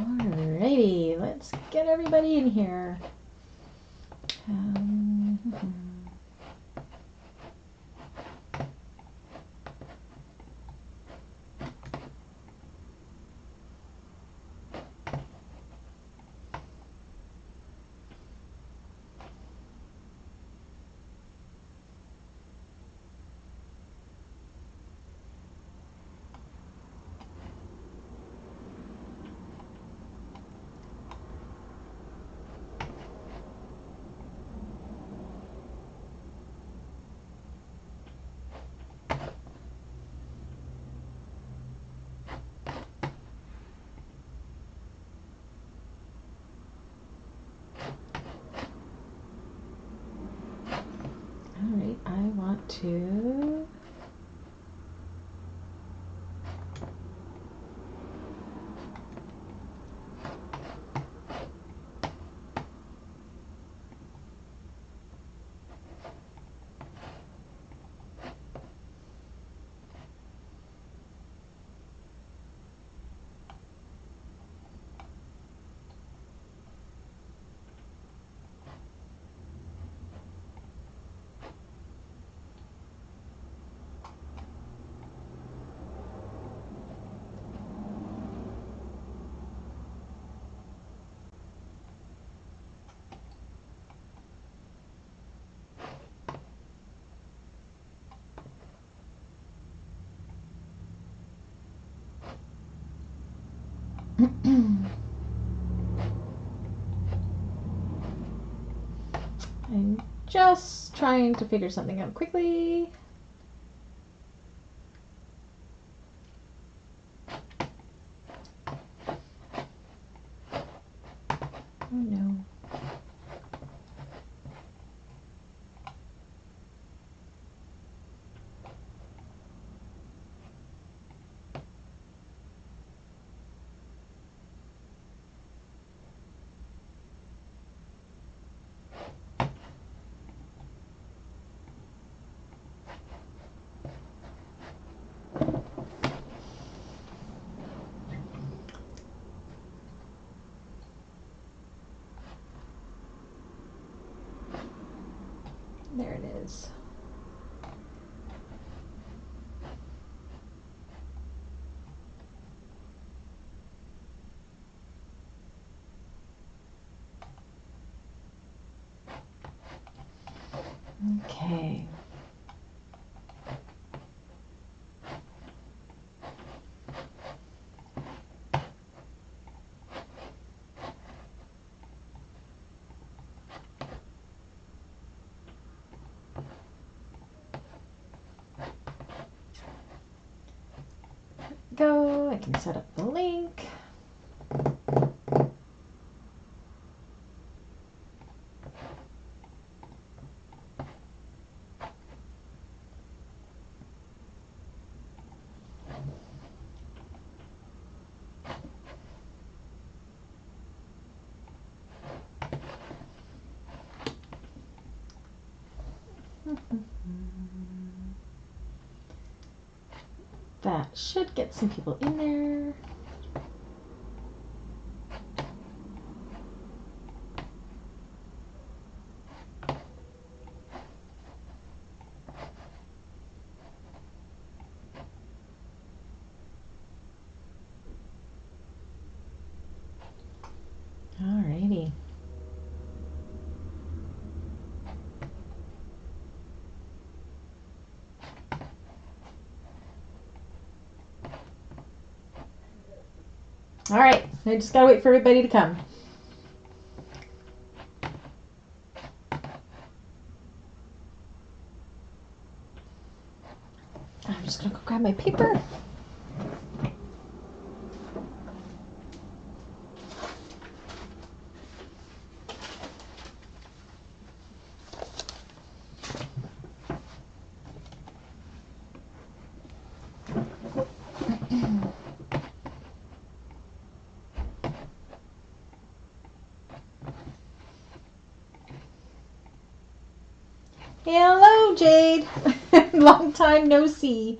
Alrighty, let's get everybody in here. Alright, I want to I'm just trying to figure something out quickly. Oh no. There it is. Okay. Go. I can set up the link. That should get some people in there. Alrighty. All right, I just gotta wait for everybody to come. I'm just gonna go grab my paper. Hello, Jade. Long time no see.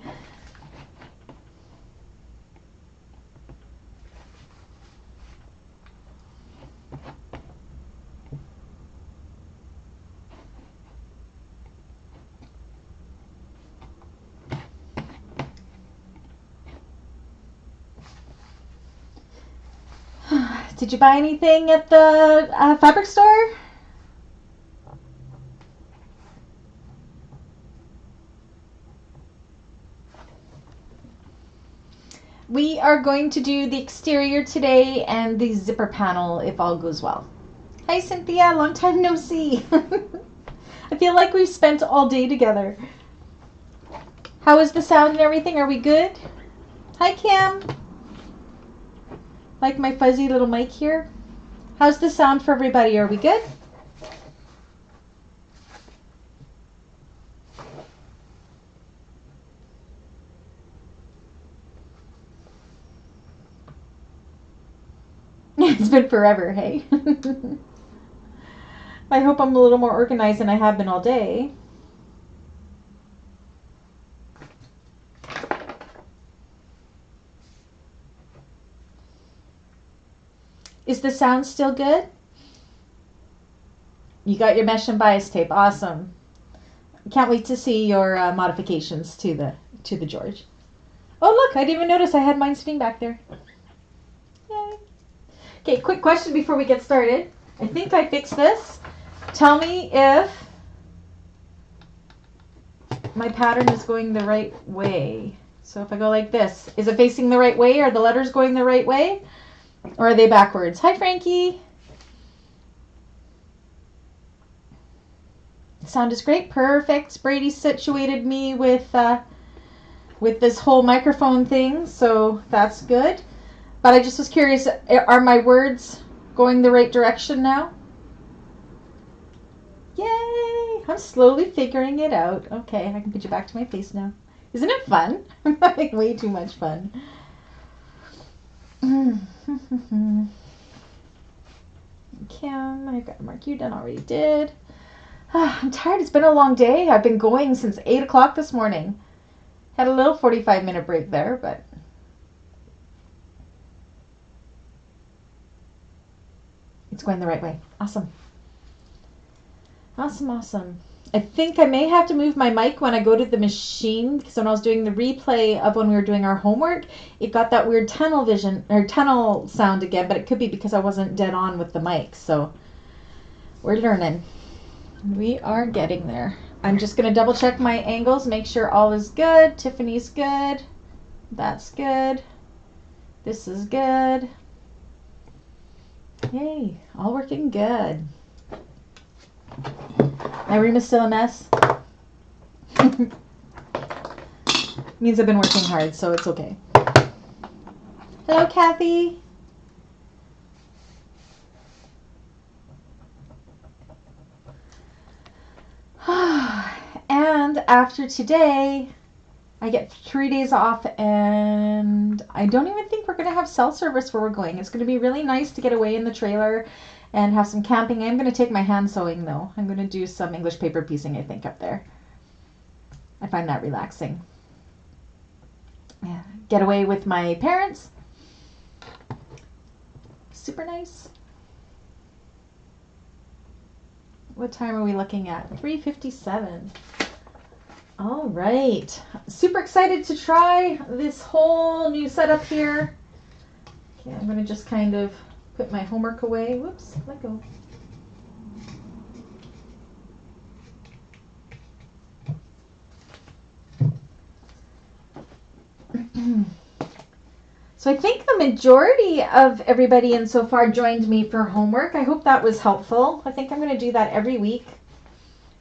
Did you buy anything at the fabric store? We are going to do the exterior today and the zipper panel if all goes well. Hi Cynthia, long time no see. I feel like we've spent all day together. How is the sound and everything? Are we good? Hi Cam. Like my fuzzy little mic here. How's the sound for everybody? Are we good? It's been forever, hey? I hope I'm a little more organized than I have been all day. Is the sound still good? You got your mesh and bias tape. Awesome. Can't wait to see your modifications to the George. Oh look, I didn't even notice I had mine sitting back there. Yay. Okay, quick question before we get started. I think I fixed this. Tell me if my pattern is going the right way. So if I go like this, is it facing the right way? Are the letters going the right way? Or are they backwards? Hi, Frankie. Sound is great. Perfect. Brady situated me with this whole microphone thing, so that's good. But I just was curious, are my words going the right direction now? Yay! I'm slowly figuring it out. Okay, I can put you back to my face now. Isn't it fun? I'm having way too much fun. Kim, I got mark you done already did. I'm tired. It's been a long day. I've been going since 8 o'clock this morning. Had a little 45-minute break there, but it's going the right way. Awesome. Awesome, awesome. I think I may have to move my mic when I go to the machine, because when I was doing the replay of when we were doing our homework, it got that weird tunnel vision or tunnel sound again, but it could be because I wasn't dead on with the mic. So we're learning. We are getting there. I'm just going to double check my angles, make sure all is good. Tiffany's good. That's good. This is good. Yay, all working good. My room is still a mess. Means I've been working hard, so it's okay. Hello, Kathy. And after today, I get 3 days off, and I don't even think we're going to have cell service where we're going. It's going to be really nice to get away in the trailer and have some camping. I'm going to take my hand sewing, though. I'm going to do some English paper piecing, I think, up there. I find that relaxing. Yeah, get away with my parents. Super nice. What time are we looking at? 3:57. All right. Super excited to try this whole new setup here. Okay, I'm going to just kind of put my homework away. Whoops, let go. So I think the majority of everybody in so far joined me for homework. I hope that was helpful. I think I'm going to do that every week.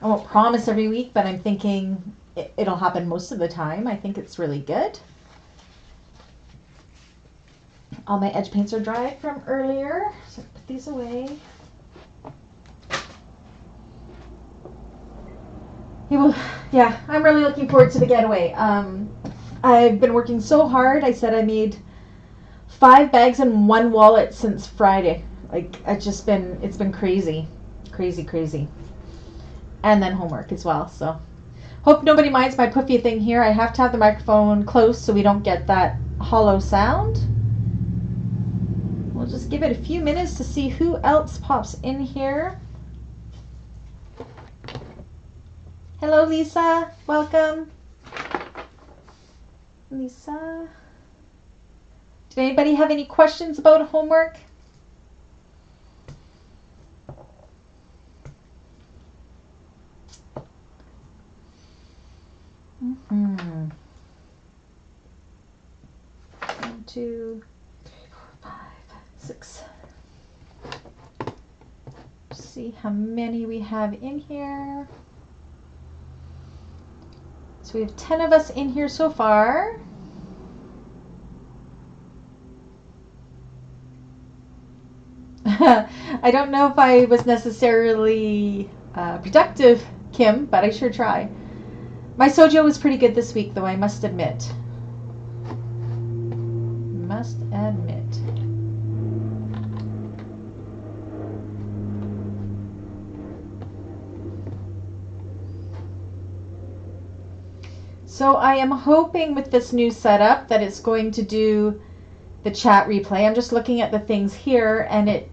I won't promise every week, but I'm thinking it'll happen most of the time. I think it's really good. All my edge paints are dry from earlier, so put these away. Yeah, I'm really looking forward to the getaway. I've been working so hard. I said I made 5 bags and 1 wallet since Friday. Like, it's been crazy. Crazy. And then homework as well, so. Hope nobody minds my puffy thing here. I have to have the microphone close so we don't get that hollow sound. We'll just give it a few minutes to see who else pops in here. Hello, Lisa. Welcome. Lisa. Did anybody have any questions about homework? 1, 2, 3, 4, 5, 6. See how many we have in here. So we have 10 of us in here so far. I don't know if I was necessarily productive, Kim, but I sure try. My sojo was pretty good this week, though, I must admit. Must admit. So I am hoping with this new setup that it's going to do the chat replay. I'm just looking at the things here and it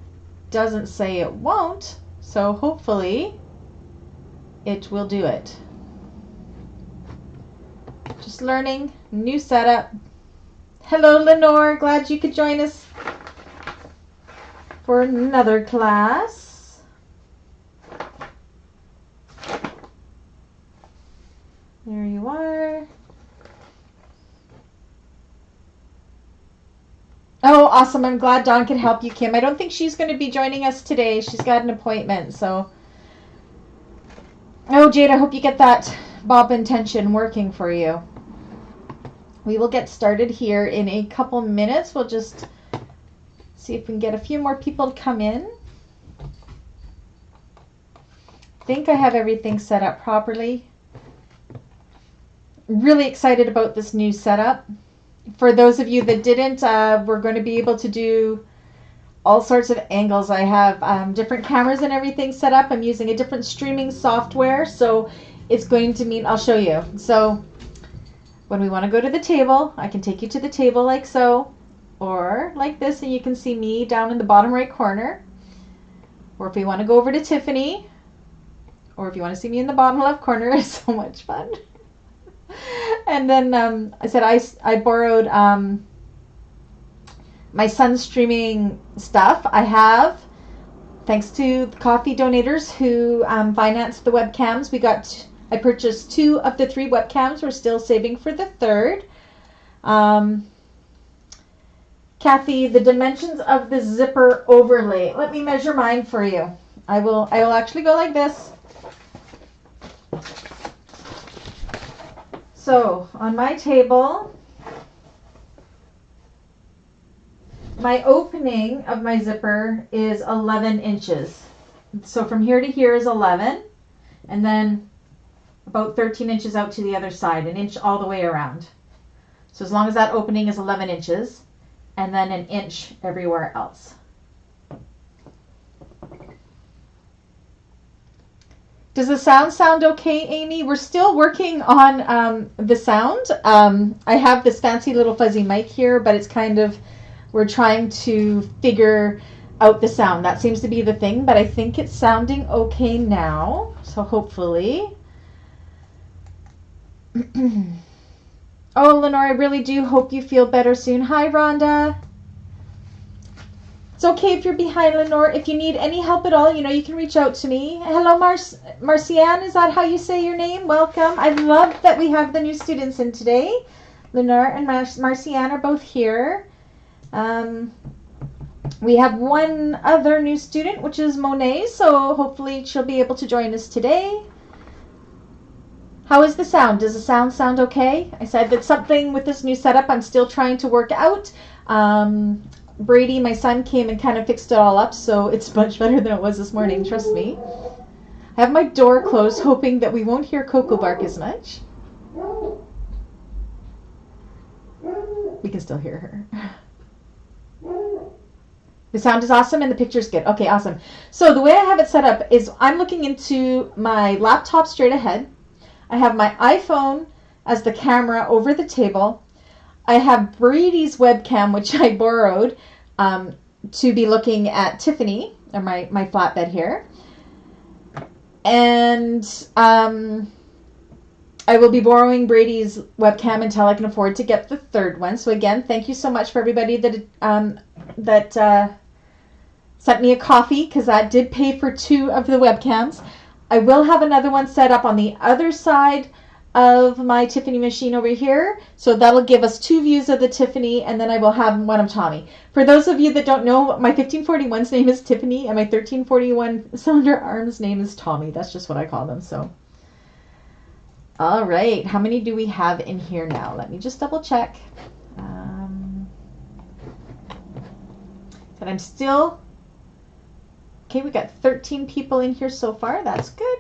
doesn't say it won't. So hopefully it will do it. Just learning, new setup. Hello Lenore, glad you could join us for another class. There you are. Oh, awesome. I'm glad Dawn could help you, Kim. I don't think she's going to be joining us today. She's got an appointment, so. Oh, Jade, I hope you get that bobbin tension working for you. We will get started here in a couple minutes. We'll just see if we can get a few more people to come in. I think I have everything set up properly. Really excited about this new setup. For those of you that didn't, we're going to be able to do all sorts of angles. I have different cameras and everything set up. I'm using a different streaming software, so it's going to mean, I'll show you. So when we want to go to the table, I can take you to the table like so, or like this, and you can see me down in the bottom right corner. Or if we want to go over to Tiffany, or if you want to see me in the bottom left corner, it's so much fun. And then I said I borrowed my son's streaming stuff. I have, thanks to the coffee donators who financed the webcams, I purchased 2 of the 3 webcams. We're still saving for the 3rd. Kathy, the dimensions of the zipper overlay. Let me measure mine for you. I will actually go like this. So on my table, my opening of my zipper is 11 inches. So from here to here is 11, and then about 13 inches out to the other side, an inch all the way around. So as long as that opening is 11 inches, and then an inch everywhere else. Does the sound okay, Amy? We're still working on the sound. I have this fancy little fuzzy mic here, but it's kind of, we're trying to figure out the sound. That seems to be the thing, but I think it's sounding okay now. So hopefully. Oh, Lenore, I really do hope you feel better soon. Hi, Rhonda. It's okay if you're behind, Lenore. If you need any help at all, you can reach out to me. Hello, Marcianne. Is that how you say your name? Welcome. I love that we have the new students in today. Lenore and Marcianne are both here. We have one other new student, which is Monet, so hopefully she'll be able to join us today. How is the sound? Does the sound okay? I said that something with this new setup I'm still trying to work out. Brady, my son, came and kind of fixed it all up, so it's much better than it was this morning, trust me. I have my door closed, hoping that we won't hear Coco bark as much. We can still hear her. The sound is awesome and the picture's good. Okay, awesome. So the way I have it set up is I'm looking into my laptop straight ahead. I have my iPhone as the camera over the table. I have Brady's webcam, which I borrowed to be looking at Tiffany, or my flatbed here. And I will be borrowing Brady's webcam until I can afford to get the 3rd one. So again, thank you so much for everybody that sent me a coffee, because that did pay for 2 of the webcams. I will have another one set up on the other side of my Tiffany machine over here. So that'll give us 2 views of the Tiffany, and then I will have one of Tommy. For those of you that don't know, my 1541's name is Tiffany, and my 1341 cylinder arm's name is Tommy. That's just what I call them. So, all right, how many do we have in here now? Let me just double check. And I'm still, okay, we got 13 people in here so far. That's good.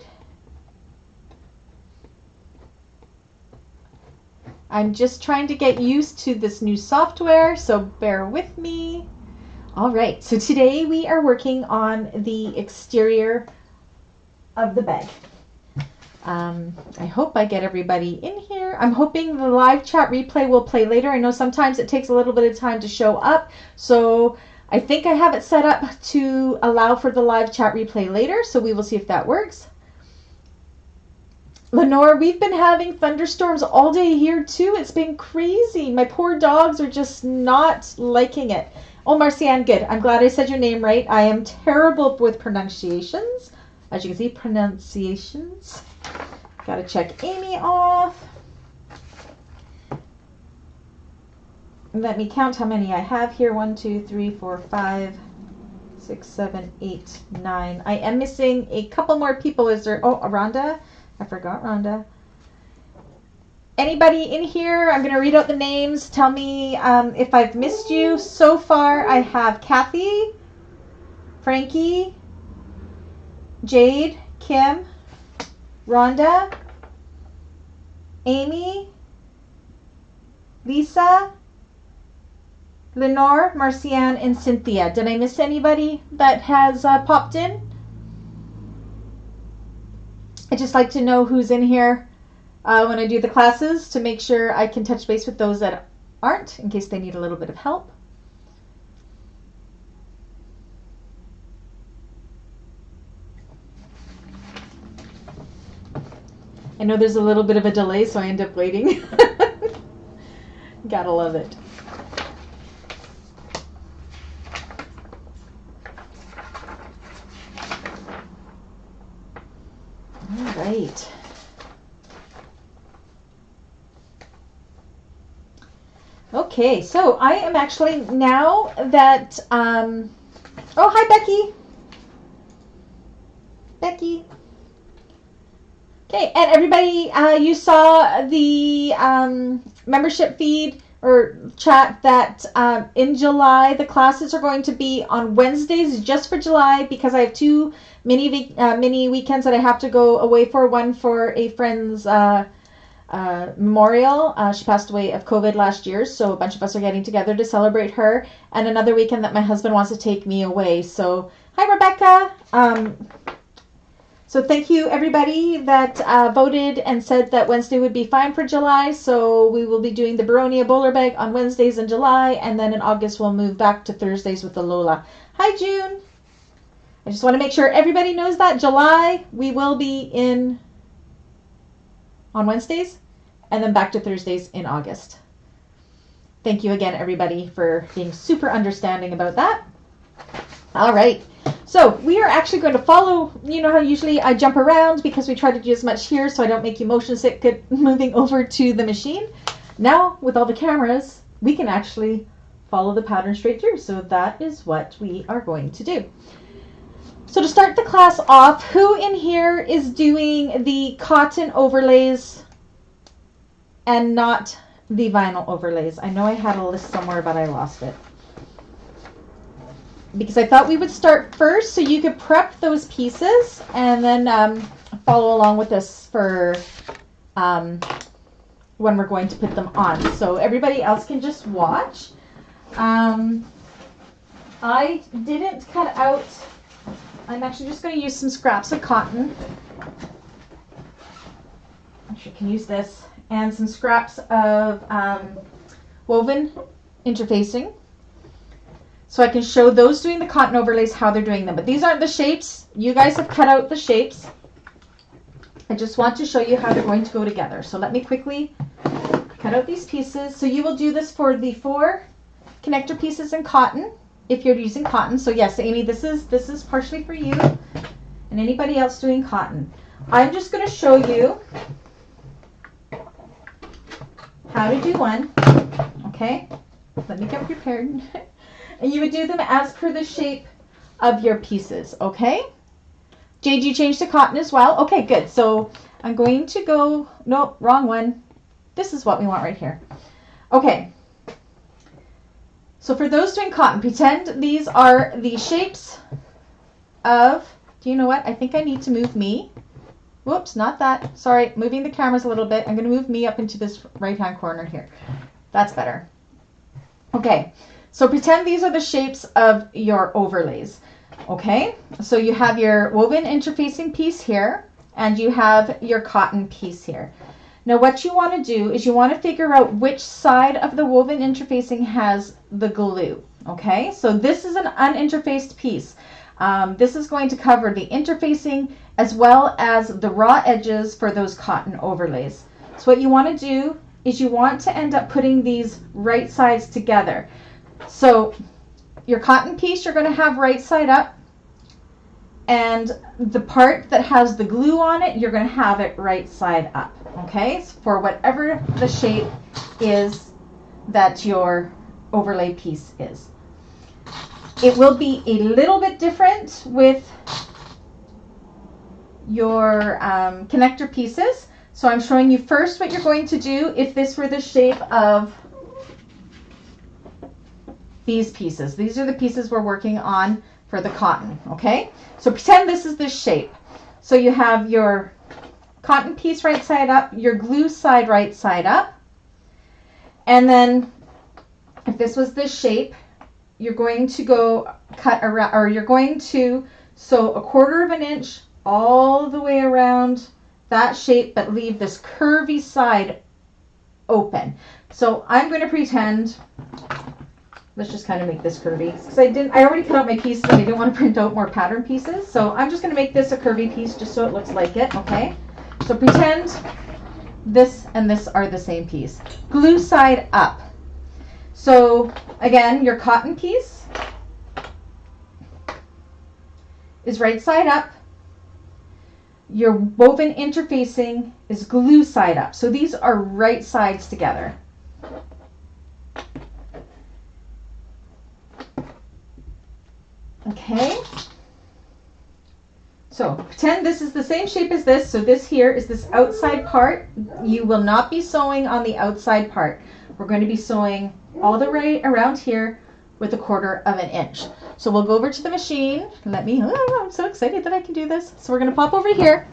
I'm just trying to get used to this new software, so bear with me. All right, so today we are working on the exterior of the bag. I hope I get everybody in here. I'm hoping the live chat replay will play later. I know sometimes it takes a little bit of time to show up, so I think I have it set up to allow for the live chat replay later, so we will see if that works. Lenore, we've been having thunderstorms all day here too. It's been crazy. My poor dogs are just not liking it. Oh, Marcianne, good. I'm glad I said your name right. I am terrible with pronunciations. As you can see, pronunciations. Gotta check Amy off. Let me count how many I have here. 1, 2, 3, 4, 5, 6, 7, 8, 9. I am missing a couple more people. Is there? Oh, Rhonda. I forgot Rhonda. Anybody in here? I'm going to read out the names. Tell me if I've missed you. So far, I have Kathy, Frankie, Jade, Kim, Rhonda, Amy, Lisa, Lenore, Marcianne, and Cynthia. Did I miss anybody that has popped in? I just like to know who's in here when I do the classes to make sure I can touch base with those that aren't in case they need a little bit of help. I know there's a little bit of a delay, so I end up waiting. Gotta love it. All right. Okay, so I am actually, now that, oh, hi, Becky. Becky. Okay, and everybody, you saw the membership feed or chat that in July, the classes are going to be on Wednesdays just for July because I have 2 mini weekends that I have to go away for. One for a friend's memorial. She passed away of COVID last year, so a bunch of us are getting together to celebrate her. And another weekend that my husband wants to take me away. So, hi, Rebecca. So thank you, everybody that voted and said that Wednesday would be fine for July. So we will be doing the Baronia Bowler Bag on Wednesdays in July, and then in August we'll move back to Thursdays with the Lola. Hi, June. I just want to make sure everybody knows that July we will be in on Wednesdays, and then back to Thursdays in August. Thank you again, everybody, for being super understanding about that. All right. So we are actually going to follow, you know how usually I jump around because we try to do as much here so I don't make you motion sick moving over to the machine. Now, with all the cameras, we can actually follow the pattern straight through. So that is what we are going to do. So to start the class off, who in here is doing the cotton overlays and not the vinyl overlays? I know I had a list somewhere, but I lost it. Because I thought we would start first so you could prep those pieces and then follow along with us for when we're going to put them on. So everybody else can just watch. I didn't cut out, I'm actually just going to use some scraps of cotton. Actually, I can use this. And some scraps of woven interfacing. So I can show those doing the cotton overlays how they're doing them. But these aren't the shapes. You guys have cut out the shapes. I just want to show you how they're going to go together. So let me quickly cut out these pieces. So you will do this for the 4 connector pieces in cotton, if you're using cotton. So yes, Amy, this is partially for you and anybody else doing cotton. I'm just going to show you how to do one. Okay, let me get prepared. And you would do them as per the shape of your pieces, okay? Jade, you changed to cotton as well? Okay, good. So I'm going to go, nope, wrong one. This is what we want right here. Okay. So for those doing cotton, pretend these are the shapes of, do you know what? I think I need to move me. Whoops, not that. Sorry, moving the cameras a little bit. I'm going to move me up into this right-hand corner here. That's better. Okay, so pretend these are the shapes of your overlays. Okay, so you have your woven interfacing piece here, and you have your cotton piece here. Now what you want to do is you want to figure out which side of the woven interfacing has the glue. Okay, so this is an uninterfaced piece. This is going to cover the interfacing as well as the raw edges for those cotton overlays. So what you want to do is you want to end up putting these right sides together. So your cotton piece you're going to have right side up, and the part that has the glue on it you're going to have it right side up. Okay, for whatever the shape is that your overlay piece is. It will be a little bit different with your connector pieces. So I'm showing you first what you're going to do if this were the shape of these pieces. These are the pieces we're working on for the cotton, okay? So pretend this is the shape. So you have your cotton piece right side up, your glue side right side up, and then if this was this shape, you're going to go cut around, or you're going to sew 1/4 inch all the way around that shape, but leave this curvy side open. So I'm going to pretend, let's just kind of make this curvy, because I already cut out my pieces and I didn't want to print out more pattern pieces. So I'm just going to make this a curvy piece just so it looks like it, okay? So pretend this and this are the same piece. Glue side up. So again, your cotton piece is right side up. Your woven interfacing is glue side up. So these are right sides together. Okay. So pretend this is the same shape as this. So this here is this outside part. You will not be sewing on the outside part. We're going to be sewing all the way around here with 1/4 inch. So we'll go over to the machine. I'm so excited that I can do this. So we're going to pop over here.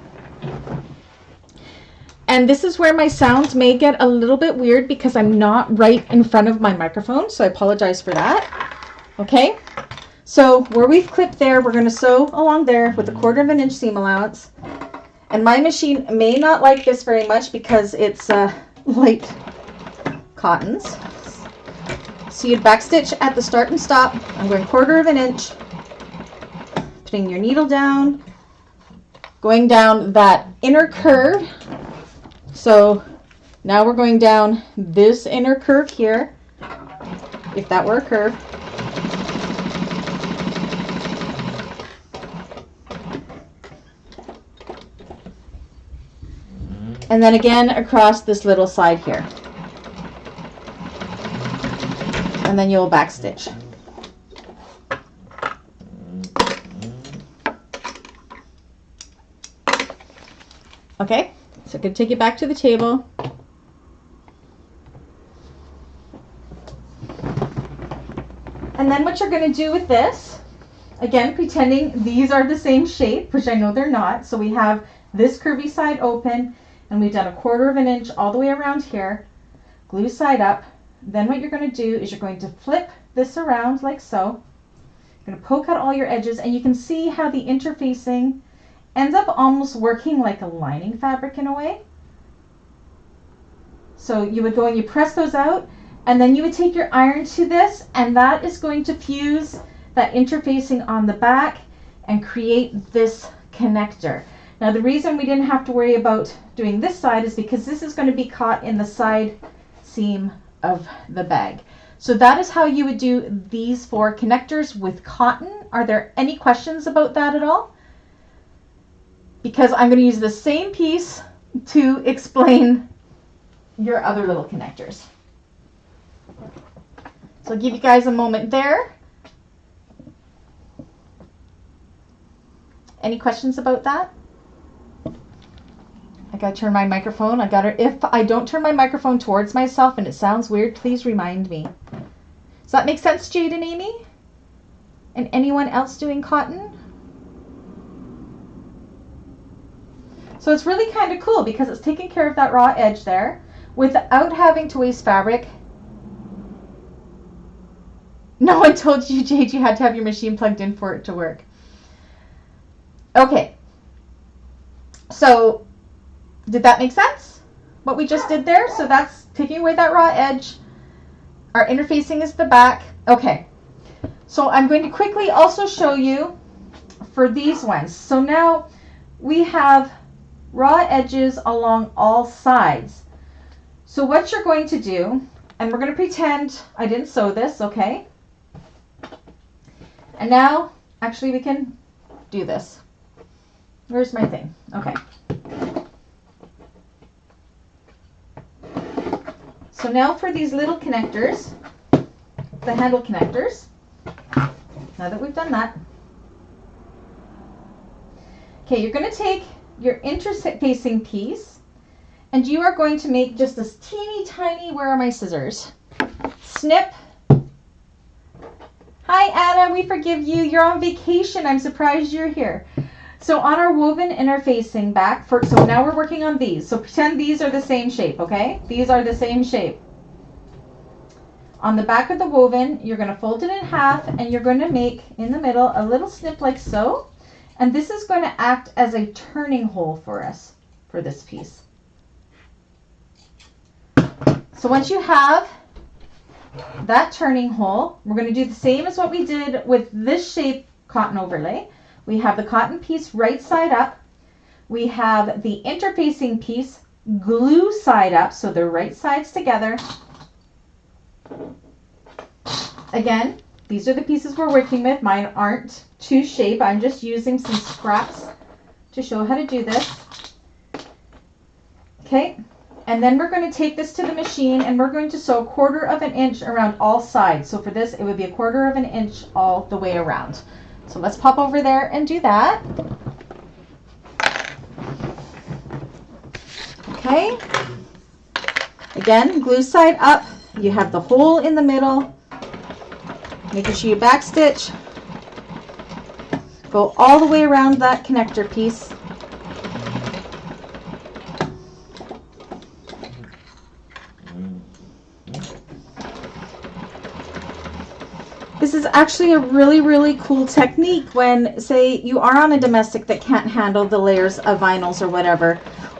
And this is where my sounds may get a little bit weird because I'm not right in front of my microphone. So I apologize for that. Okay. So where we've clipped there, we're going to sew along there with 1/4 inch seam allowance. And my machine may not like this very much because it's light cottons. So you'd backstitch at the start and stop. I'm going 1/4 inch, putting your needle down, going down that inner curve. So now we're going down this inner curve here, if that were a curve. And then again across this little side here. And then you'll backstitch. Okay, so I'm going to take it back to the table. And then what you're going to do with this, again, pretending these are the same shape, which I know they're not. So we have this curvy side open, and we've done 1/4 inch all the way around here, glue side up. Then what you're going to do is you're going to flip this around like so. You're going to poke out all your edges, and you can see how the interfacing ends up almost working like a lining fabric in a way. So you would go and you press those out, and then you would take your iron to this, and that is going to fuse that interfacing on the back and create this connector. Now the reason we didn't have to worry about doing this side is because this is going to be caught in the side seam of the bag. So that is how you would do these 4 connectors with cotton. Are there any questions about that at all? Because I'm going to use the same piece to explain your other little connectors. So I'll give you guys a moment there. Any questions about that? I gotta turn my microphone. If I don't turn my microphone towards myself and it sounds weird, please remind me. Does that make sense, Jade and Amy? And anyone else doing cotton? So it's really kind of cool because it's taking care of that raw edge there without having to waste fabric. No one told you, Jade, you had to have your machine plugged in for it to work. Okay. So did that make sense? What we just did there? So that's taking away that raw edge. Our interfacing is the back. Okay. So I'm going to quickly also show you for these ones. So now we have raw edges along all sides. So what you're going to do, and we're going to pretend I didn't sew this, okay? And now, actually we can do this. Where's my thing? Okay. So now for these little connectors, the handle connectors, now that we've done that, okay, you're going to take your interfacing piece and you are going to make just this teeny tiny, where are my scissors? Snip. Hi Anna, we forgive you. You're on vacation. I'm surprised you're here. So on our woven interfacing back, so now we're working on these. So pretend these are the same shape, okay? These are the same shape. On the back of the woven, you're going to fold it in half and you're going to make in the middle a little snip like so. And this is going to act as a turning hole for us for this piece. So once you have that turning hole, we're going to do the same as what we did with this shape cotton overlay. We have the cotton piece right side up. We have the interfacing piece glue side up, so they're right sides together. Again, these are the pieces we're working with. Mine aren't to shape. I'm just using some scraps to show how to do this. Okay, and then we're going to take this to the machine and we're going to sew 1/4 of an inch around all sides. So for this, it would be 1/4 of an inch all the way around. So let's pop over there and do that. Okay. Again, glue side up. You have the hole in the middle. Making sure you back stitch. Go all the way around that connector piece. This is actually a really, really cool technique when, say, you are on a domestic that can't handle the layers of vinyls or whatever,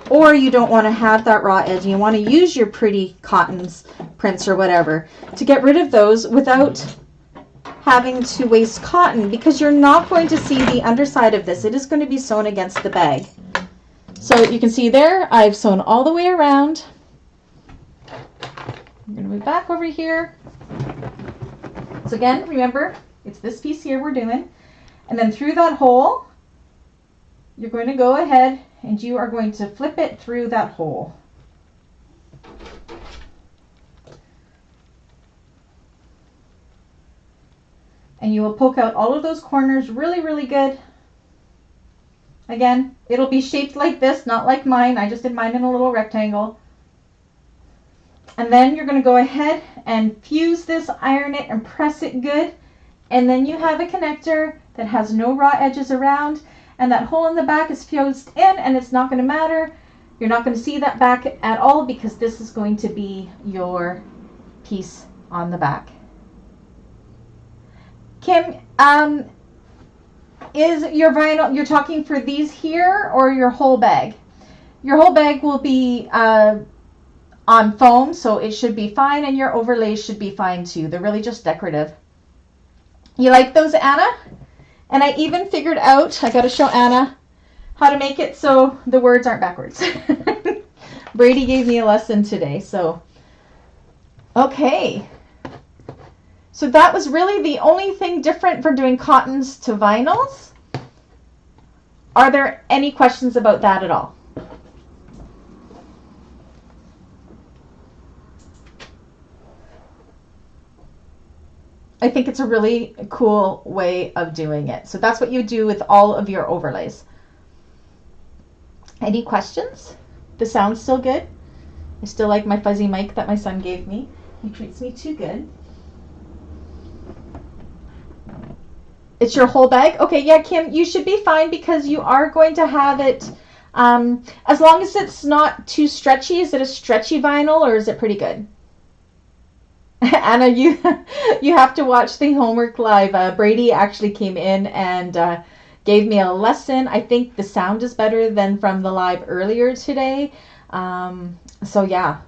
or you don't want to have that raw edge and you want to use your pretty cottons, prints or whatever, to get rid of those without having to waste cotton, because you're not going to see the underside of this. It is going to be sewn against the bag. So you can see there, I've sewn all the way around. I'm going to move back over here. So again, remember, it's this piece here we're doing. And then through that hole, you're going to go ahead and you are going to flip it through that hole. And you will poke out all of those corners really, really good. Again, it'll be shaped like this, not like mine. I just did mine in a little rectangle. And then you're going to go ahead and fuse this, iron it, and press it good. And then you have a connector that has no raw edges around. And that hole in the back is fused in, and it's not going to matter. You're not going to see that back at all because this is going to be your piece on the back. Kim, is your vinyl, you're talking for these here or your whole bag? Your whole bag will be on foam, so it should be fine, and your overlays should be fine too. They're really just decorative. You like those, Anna? And I even figured out, I got to show Anna how to make it so the words aren't backwards. Brady gave me a lesson today, so okay. So that was really the only thing different from doing cottons to vinyls. Are there any questions about that at all? I think it's a really cool way of doing it. So that's what you do with all of your overlays. Any questions? The sound's still good? I still like my fuzzy mic that my son gave me. He treats me too good. It's your whole bag? Okay, yeah, Kim, you should be fine because you are going to have it, as long as it's not too stretchy. Is it a stretchy vinyl or is it pretty good? Anna, you have to watch the homework live. Brady actually came in and gave me a lesson. I think the sound is better than from the live earlier today. So yeah.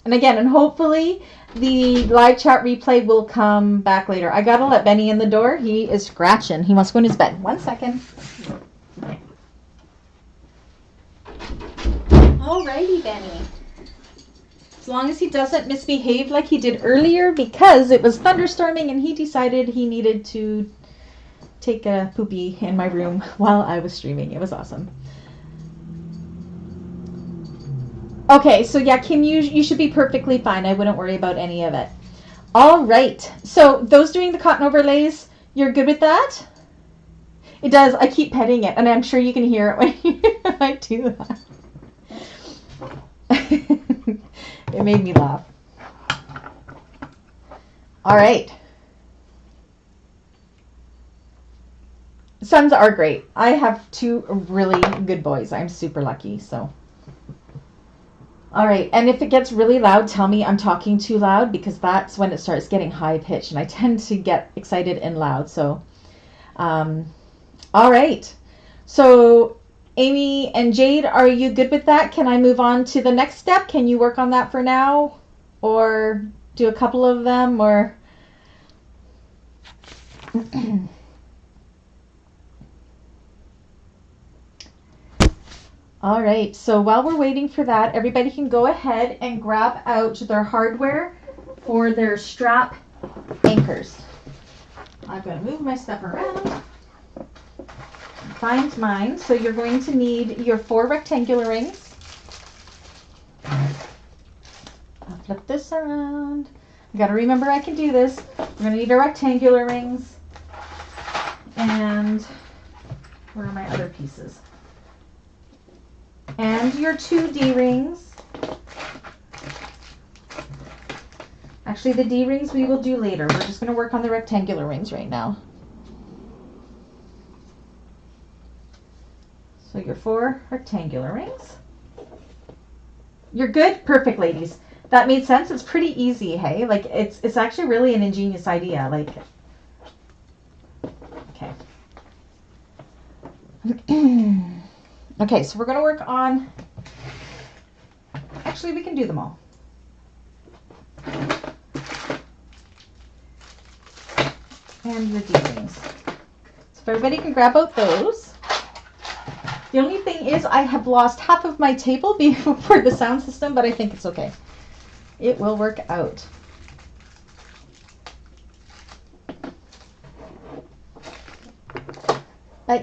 And again, and hopefully the live chat replay will come back later. I gotta let Benny in the door. He is scratching. He wants to go in his bed. 1 second. Alrighty, Benny. As long as he doesn't misbehave like he did earlier, because it was thunderstorming and he decided he needed to take a poopy in my room while I was streaming. It was awesome. Okay, so yeah, Kim, you should be perfectly fine. I wouldn't worry about any of it. All right. So those doing the cotton overlays, you're good with that? It does. I keep petting it, and I'm sure you can hear it when I do that. It made me laugh. All right. Sons are great. I have 2 really good boys. I'm super lucky, so. All right, and if it gets really loud, tell me I'm talking too loud because that's when it starts getting high pitched, and I tend to get excited and loud. So, all right. So, Amy and Jade, are you good with that? Can I move on to the next step? Can you work on that for now, or do a couple of them, or? All right, so while we're waiting for that, everybody can go ahead and grab out their hardware for their strap anchors. I'm going to move my stuff around. Find mine. So you're going to need your 4 rectangular rings. I'll flip this around. You got to remember I can do this. We're going to need our rectangular rings. And where are my other pieces? And your 2 D-rings. Actually, the D-rings we will do later. We're just going to work on the rectangular rings right now. So your 4 rectangular rings. You're good? Perfect, ladies. That made sense. It's pretty easy, hey? Like, it's actually really an ingenious idea. Like, okay. Okay, so we're going to work on, actually we can do them all. And the D-rings. So if everybody can grab out those. The only thing is I have lost half of my table for the sound system, but I think it's okay. It will work out.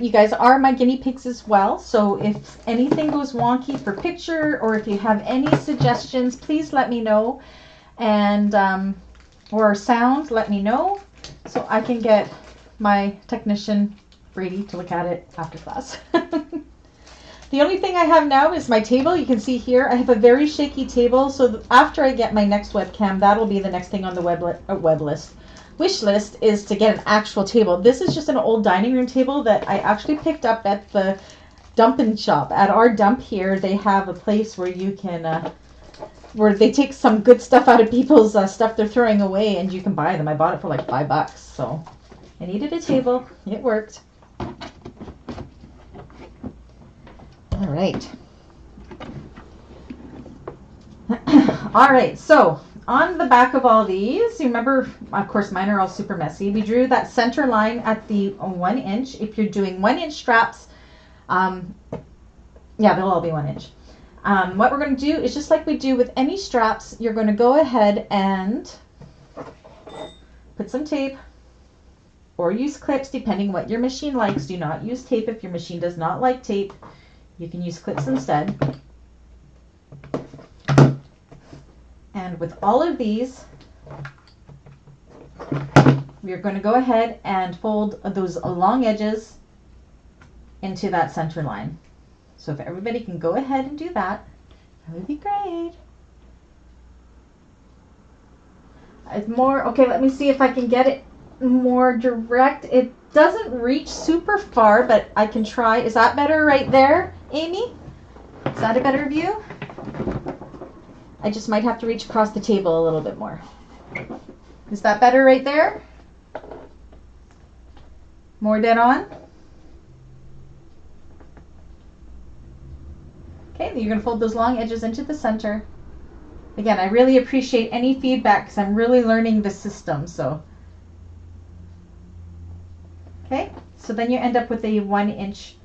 You guys are my guinea pigs as well, so if anything goes wonky for picture or if you have any suggestions, please let me know. And or sound, let me know so I can get my technician Brady to look at it after class. The only thing I have now is my table. You can see here I have a very shaky table, so after I get my next webcam, that'll be the next thing on the wish list is to get an actual table. This is just an old dining room table that I actually picked up at the dumping shop. At our dump here, they have a place where you can, where they take some good stuff out of people's stuff they're throwing away and you can buy them. I bought it for like $5, so I needed a table. It worked. All right. All right, so on the back of all these, you remember, of course, mine are all super messy. We drew that center line at the 1 inch. If you're doing 1 inch straps, yeah, they'll all be 1 inch. What we're going to do is just like we do with any straps, you're going to go ahead and put some tape or use clips depending what your machine likes. Do not use tape if your machine does not like tape. You can use clips instead. And with all of these, we're going to go ahead and fold those long edges into that center line. So if everybody can go ahead and do that, that would be great. It's more, okay, let me see if I can get it more direct. It doesn't reach super far, but I can try. Is that better right there, Amy? Is that a better view? I just might have to reach across the table a little bit more. Is that better right there? More dead on? Okay, then you're going to fold those long edges into the center. Again, I really appreciate any feedback because I'm really learning the system. So, okay, so then you end up with a 1 inch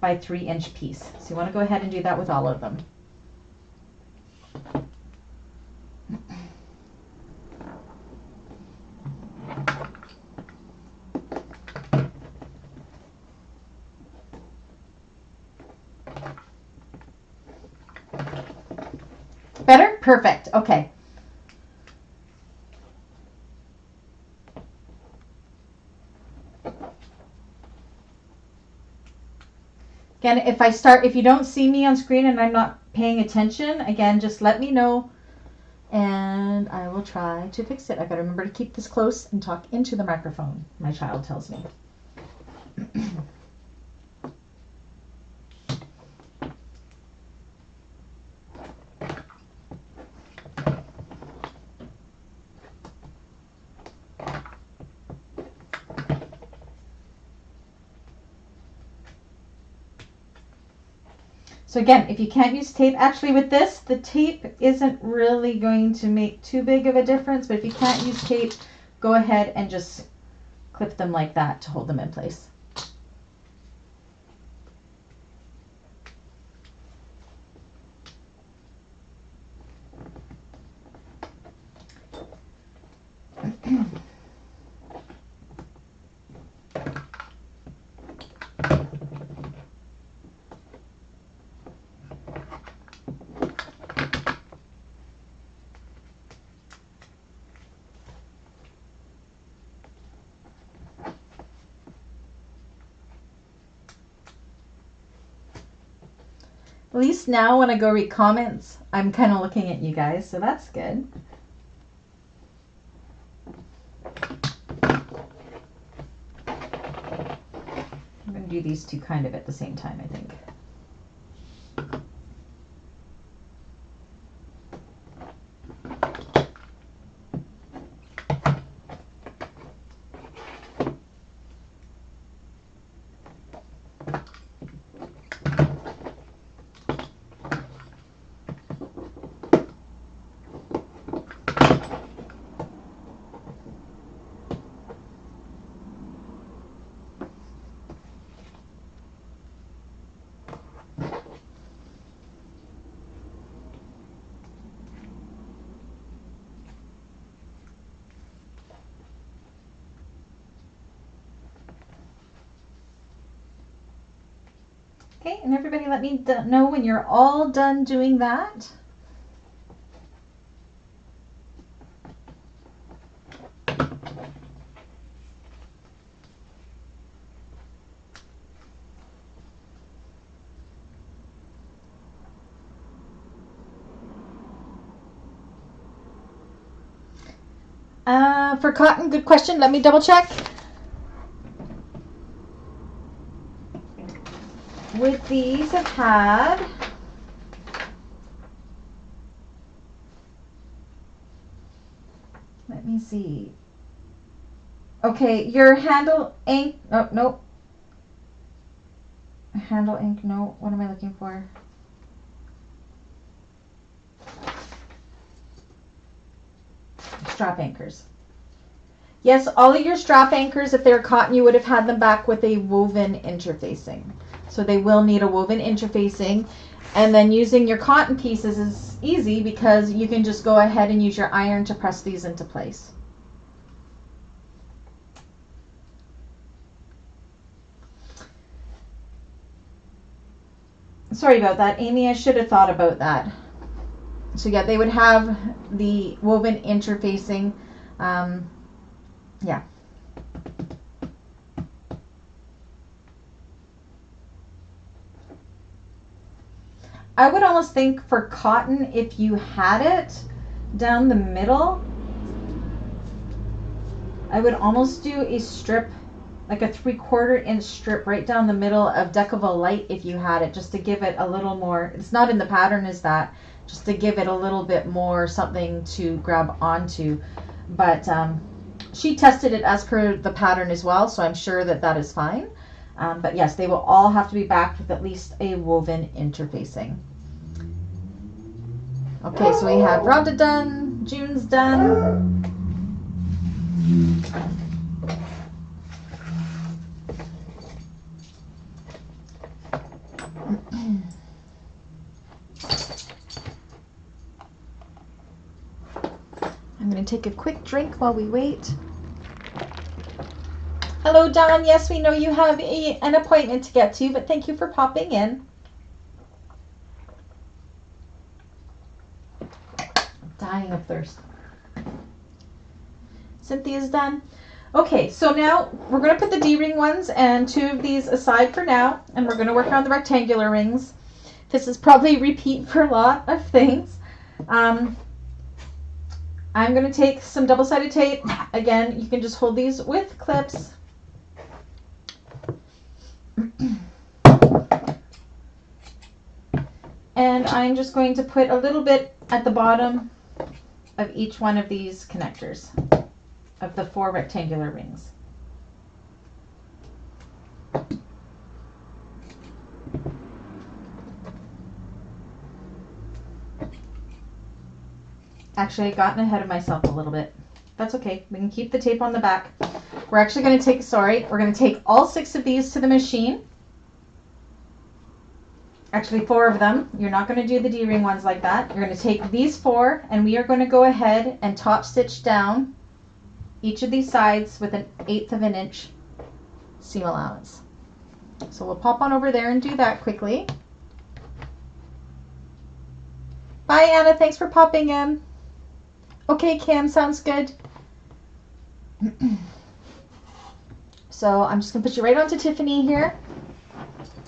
by 3 inch piece. So you want to go ahead and do that with all of them. Better? Perfect. Okay. Again, if you don't see me on screen and I'm not paying attention, again, just let me know and I will try to fix it. I gotta remember to keep this close and talk into the microphone, my child tells me. So again, if you can't use tape, actually with this, the tape isn't really going to make too big of a difference, but if you can't use tape, go ahead and just clip them like that to hold them in place. At least now when I go read comments, I'm kind of looking at you guys, so that's good. I'm going to do these two kind of at the same time, I think. Okay, and everybody let me know when you're all done doing that. For cotton, good question. Let me double check. With these, I've had let me see. Okay, your handle ink. Oh, no. Handle ink. No. What am I looking for? Strap anchors. Yes, all of your strap anchors, if they're cotton, you would have had them back with a woven interfacing. So they will need a woven interfacing. And then using your cotton pieces is easy because you can just go ahead and use your iron to press these into place. Sorry about that, Amy. I should have thought about that. So yeah, they would have the woven interfacing. Yeah. I would almost think for cotton, if you had it down the middle, I would almost do a strip, like a 3/4 inch strip right down the middle of Decaville Light if you had it, just to give it a little more, it's not in the pattern as that, just to give it a little bit more something to grab onto. But she tested it as per the pattern as well, so I'm sure that that is fine. But yes, they will all have to be backed with at least a woven interfacing. Okay, so we have Rhonda done, June's done. I'm going to take a quick drink while we wait. Hello, Don. Yes, we know you have an appointment to get to, but thank you for popping in. Dying of thirst. Cynthia's done. Okay, so now we're going to put the D-ring ones and 2 of these aside for now, and we're going to work on the rectangular rings. This is probably a repeat for a lot of things. I'm going to take some double-sided tape. Again, you can just hold these with clips. And I'm just going to put a little bit at the bottom of each one of these connectors of the 4 rectangular rings. Actually, I've gotten ahead of myself a little bit. That's okay. We can keep the tape on the back. We're actually going to take, we're going to take all 6 of these to the machine. Actually, 4 of them. You're not going to do the D-ring ones like that. You're going to take these 4, and we are going to go ahead and top stitch down each of these sides with 1/8 of an inch seam allowance. So we'll pop on over there and do that quickly. Bye, Anna. Thanks for popping in. Okay, Cam, sounds good. So I'm just going to put you right onto Tiffany here.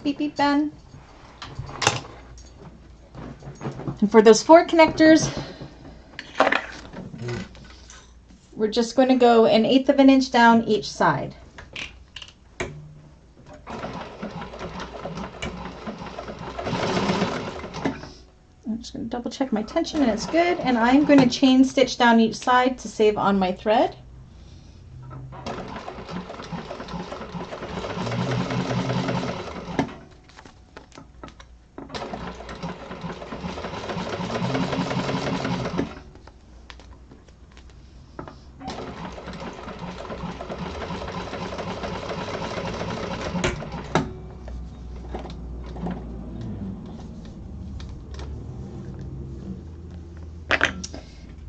Beep, beep, Ben. And for those 4 connectors, we're just going to go 1/8 of an inch down each side. I'm just going to double check my tension and it's good. And I'm going to chain stitch down each side to save on my thread.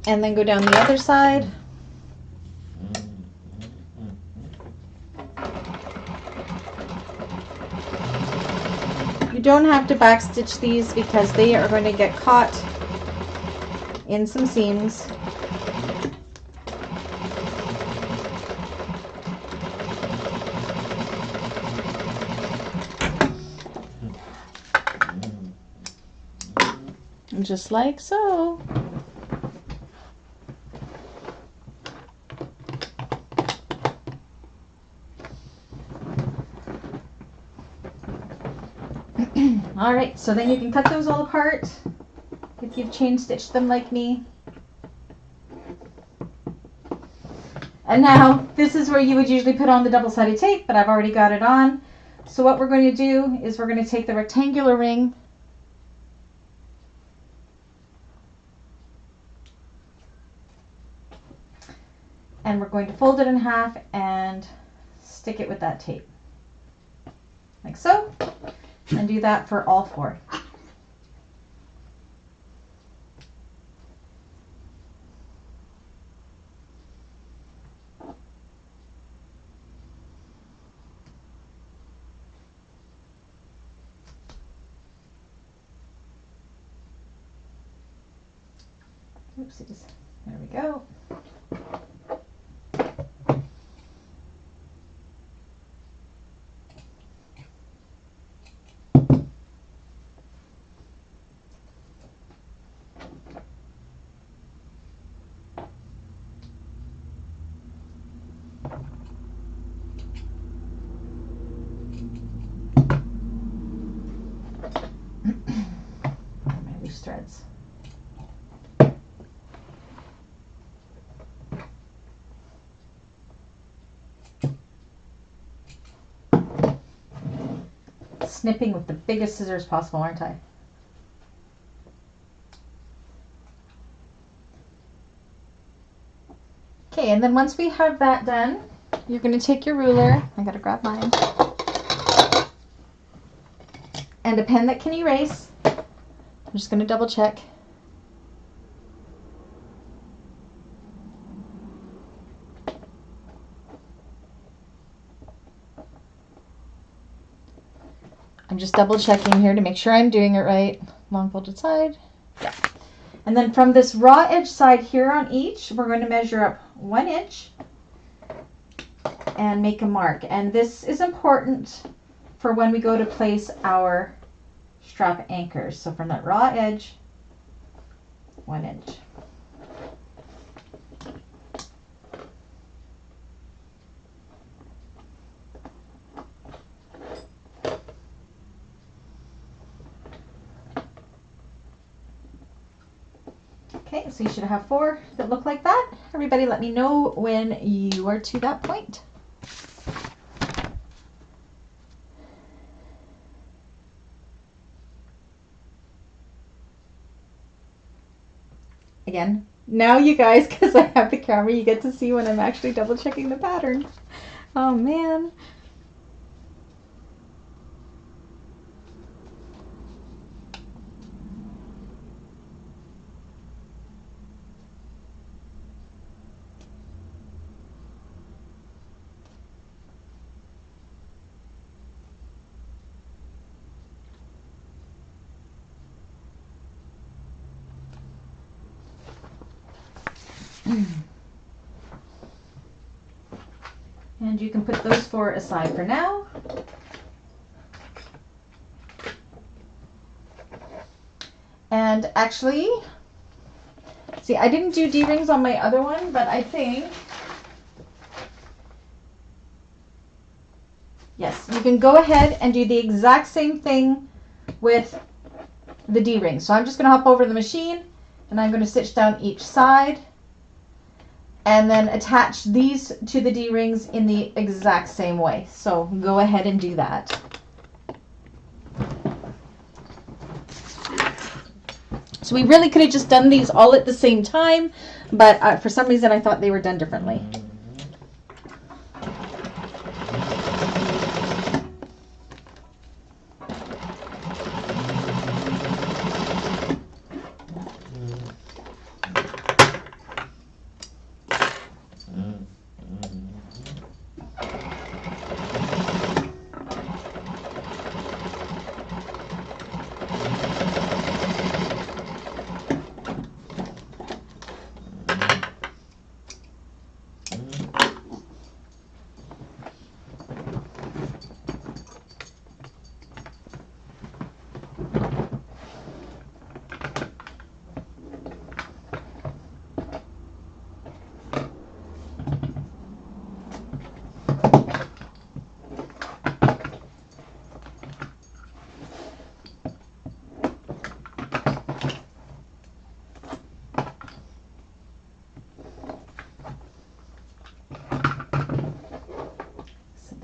And then go down the other side. You don't have to backstitch these because they are going to get caught in some seams. Just like so. All right, so then you can cut those all apart if you've chain stitched them like me. And now this is where you would usually put on the double-sided tape, but I've already got it on. So what we're going to do is we're going to take the rectangular ring and we're going to fold it in half and stick it with that tape, like so. And do that for all 4. Oopsies. There we go. My loose threads. Snipping with the biggest scissors possible, aren't I? Okay, and then once we have that done, you're going to take your ruler. I gotta grab mine. And a pen that can erase. I'm just going to double check. I'm just double checking here to make sure I'm doing it right. Long folded side. Yeah. And then from this raw edge side here on each, we're going to measure up 1 inch and make a mark. And this is important for when we go to place our strap anchors. So from that raw edge, 1 inch. Okay, so you should have 4 that look like that. Everybody let me know when you are to that point. Again, now you guys, because I have the camera, you get to see when I'm actually double checking the pattern. Oh man. And you can put those 4 aside for now. And actually, see, I didn't do D-rings on my other one, but I think, yes, you can go ahead and do the exact same thing with the D-rings. So I'm just going to hop over the machine and I'm going to stitch down each side and then attach these to the D-rings in the exact same way. So go ahead and do that. So we really could have just done these all at the same time, but for some reason I thought they were done differently.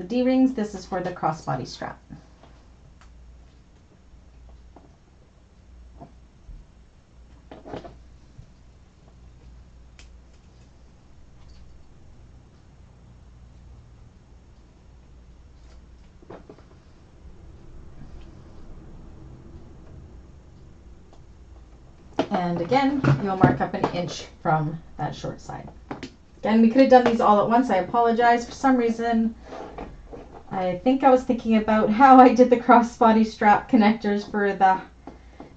D-rings, this is for the crossbody strap. And again, you'll mark up 1 inch from that short side. Again, we could have done these all at once. I apologize. For some reason, I think I was thinking about how I did the crossbody strap connectors for the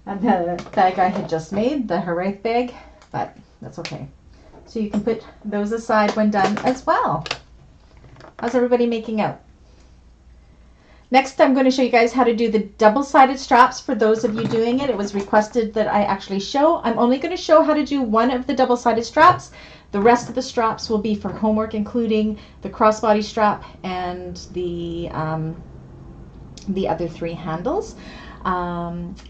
bag I had just made, the Haraith bag, but that's okay. So you can put those aside when done as well. How's everybody making out? Next, I'm going to show you guys how to do the double-sided straps for those of you doing it. It was requested that I actually show. I'm only going to show how to do one of the double-sided straps The rest of the straps will be for homework, including the crossbody strap and the other 3 handles.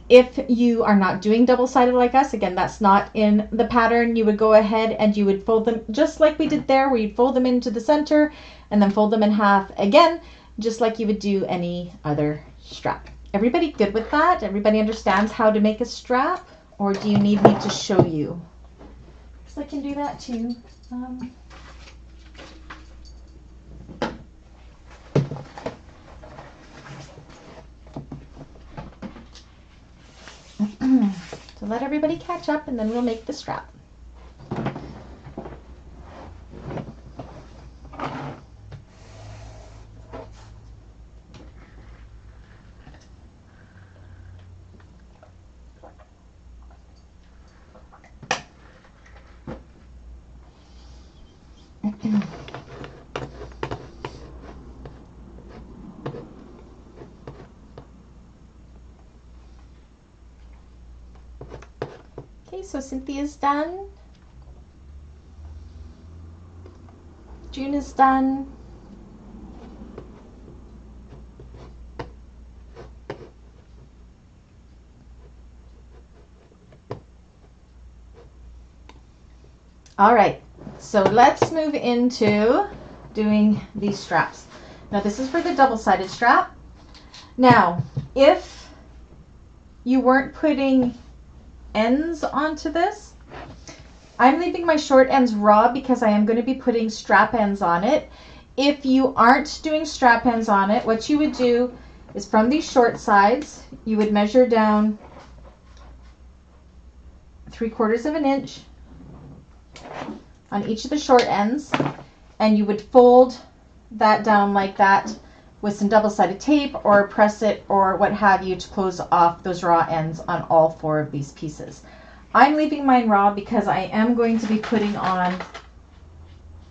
If you are not doing double-sided like us, again, that's not in the pattern, you would go ahead and you would fold them just like we did there, where you'd fold them into the center and then fold them in half again, just like you would do any other strap. Everybody good with that? Everybody understands how to make a strap? Or do you need me to show you? Because I can do that too. So let everybody catch up and then we'll make the strap. Okay, so Cynthia's done. June is done. All right, so let's move into doing these straps. Now this is for the double-sided strap. Now, if you weren't putting ends onto this, I'm leaving my short ends raw because I am going to be putting strap ends on it. If you aren't doing strap ends on it, what you would do is from these short sides, you would measure down 3/4 of an inch on each of the short ends, and you would fold that down like that with some double-sided tape or press it or what have you to close off those raw ends on all 4 of these pieces. I'm leaving mine raw because I am going to be putting on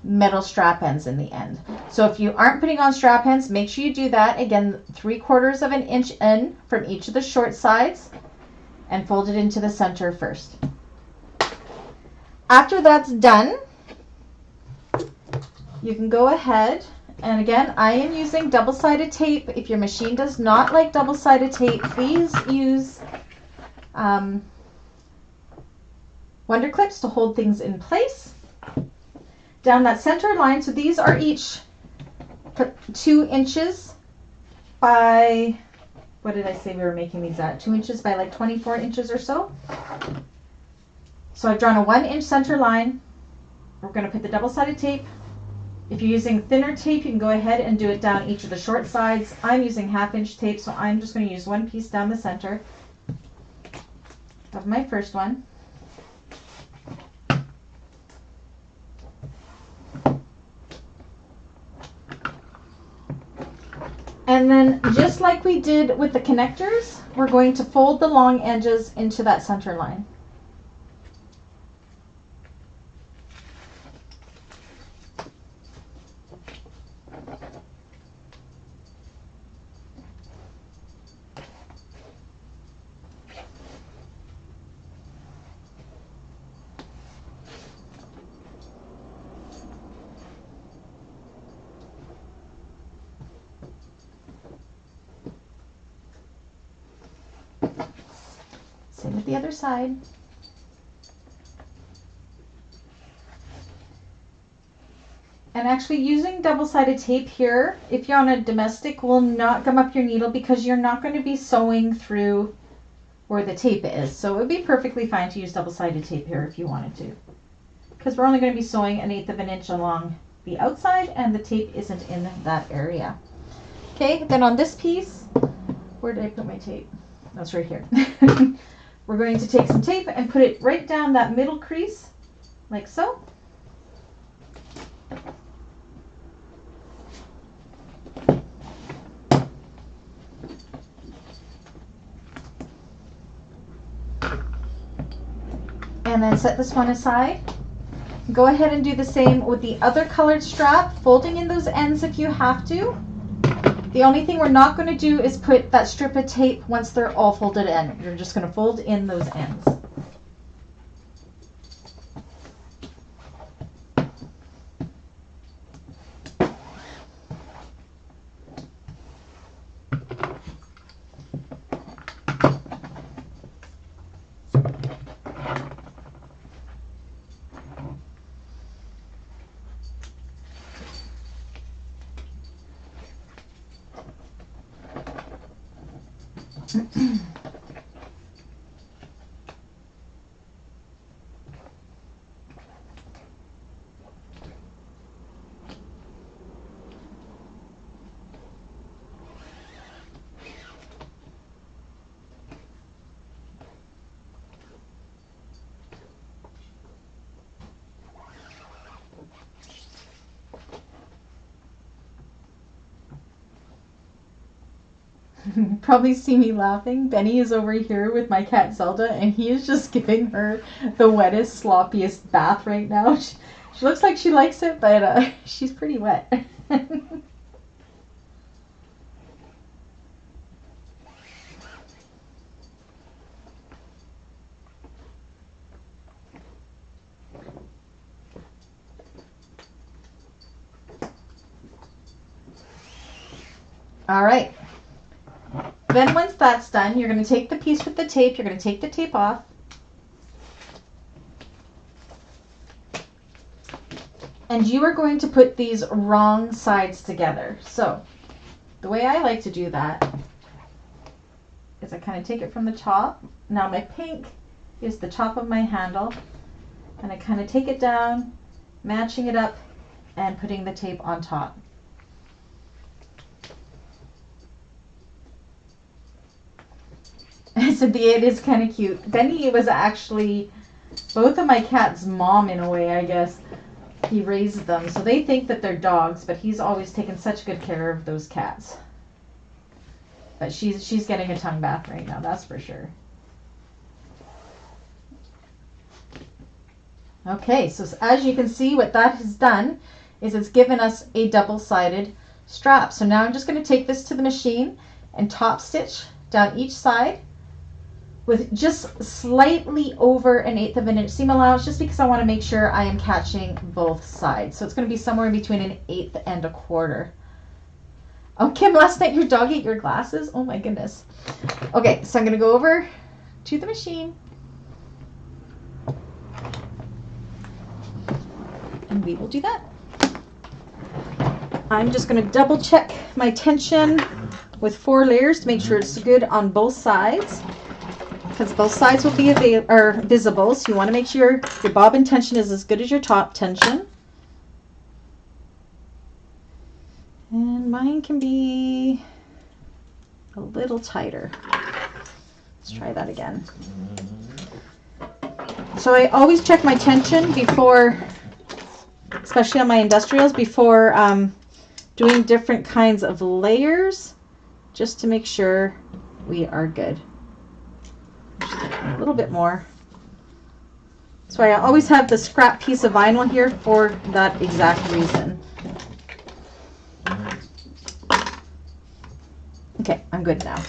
metal strap ends in the end. So if you aren't putting on strap ends, make sure you do that. Again, 3/4 of an inch in from each of the short sides and fold it into the center first. After that's done, you can go ahead, and again, I am using double-sided tape. If your machine does not like double-sided tape, please use Wonder Clips to hold things in place. Down that center line, so these are each 2 inches by, what did I say we were making these at? 2 inches by like 24 inches or so. So I've drawn a 1-inch center line. We're going to put the double-sided tape. If you're using thinner tape, you can go ahead and do it down each of the short sides. I'm using 1/2-inch tape, so I'm just going to use 1 piece down the center of my first one. And then just like we did with the connectors, we're going to fold the long edges into that center line. Same with the other side. And actually using double-sided tape here, if you're on a domestic, will not gum up your needle because you're not going to be sewing through where the tape is. So it would be perfectly fine to use double-sided tape here if you wanted to. Because we're only going to be sewing 1/8 of an inch along the outside and the tape isn't in that area. Okay, then on this piece, where did I put my tape? That's right here. We're going to take some tape and put it right down that middle crease, like so. And then set this one aside. Go ahead and do the same with the other colored strap, folding in those ends if you have to. The only thing we're not going to do is put that strip of tape once they're all folded in. You're just going to fold in those ends. Probably see me laughing. Benny is over here with my cat Zelda, and he is just giving her the wettest, sloppiest bath right now. She looks like she likes it, but she's pretty wet. All right. Then once that's done, you're going to take the piece with the tape, you're going to take the tape off. And you are going to put these wrong sides together. So the way I like to do that is I kind of take it from the top. Now my pink is the top of my handle. And I kind of take it down, matching it up, and putting the tape on top. So it is kind of cute. Benny was actually both of my cats' mom in a way, I guess. He raised them, so they think that they're dogs, but he's always taken such good care of those cats. But she's getting a tongue bath right now, that's for sure. Okay, so as you can see, what that has done is it's given us a double-sided strap. So now I'm just going to take this to the machine and top stitch down each side with just slightly over 1/8 of an inch seam allowance, just because I want to make sure I am catching both sides. So it's going to be somewhere in between 1/8 and 1/4. Oh, Kim, last night your dog ate your glasses? Oh my goodness. Okay, so I'm going to go over to the machine. And we will do that. I'm just going to double check my tension with 4 layers to make sure it's good on both sides, because both sides will be visible, so you want to make sure your bobbin tension is as good as your top tension. And mine can be a little tighter. Let's try that again. So I always check my tension before, especially on my industrials, before doing different kinds of layers, just to make sure we are good. A little bit more. So I always have the scrap piece of vinyl here for that exact reason. Okay, I'm good now.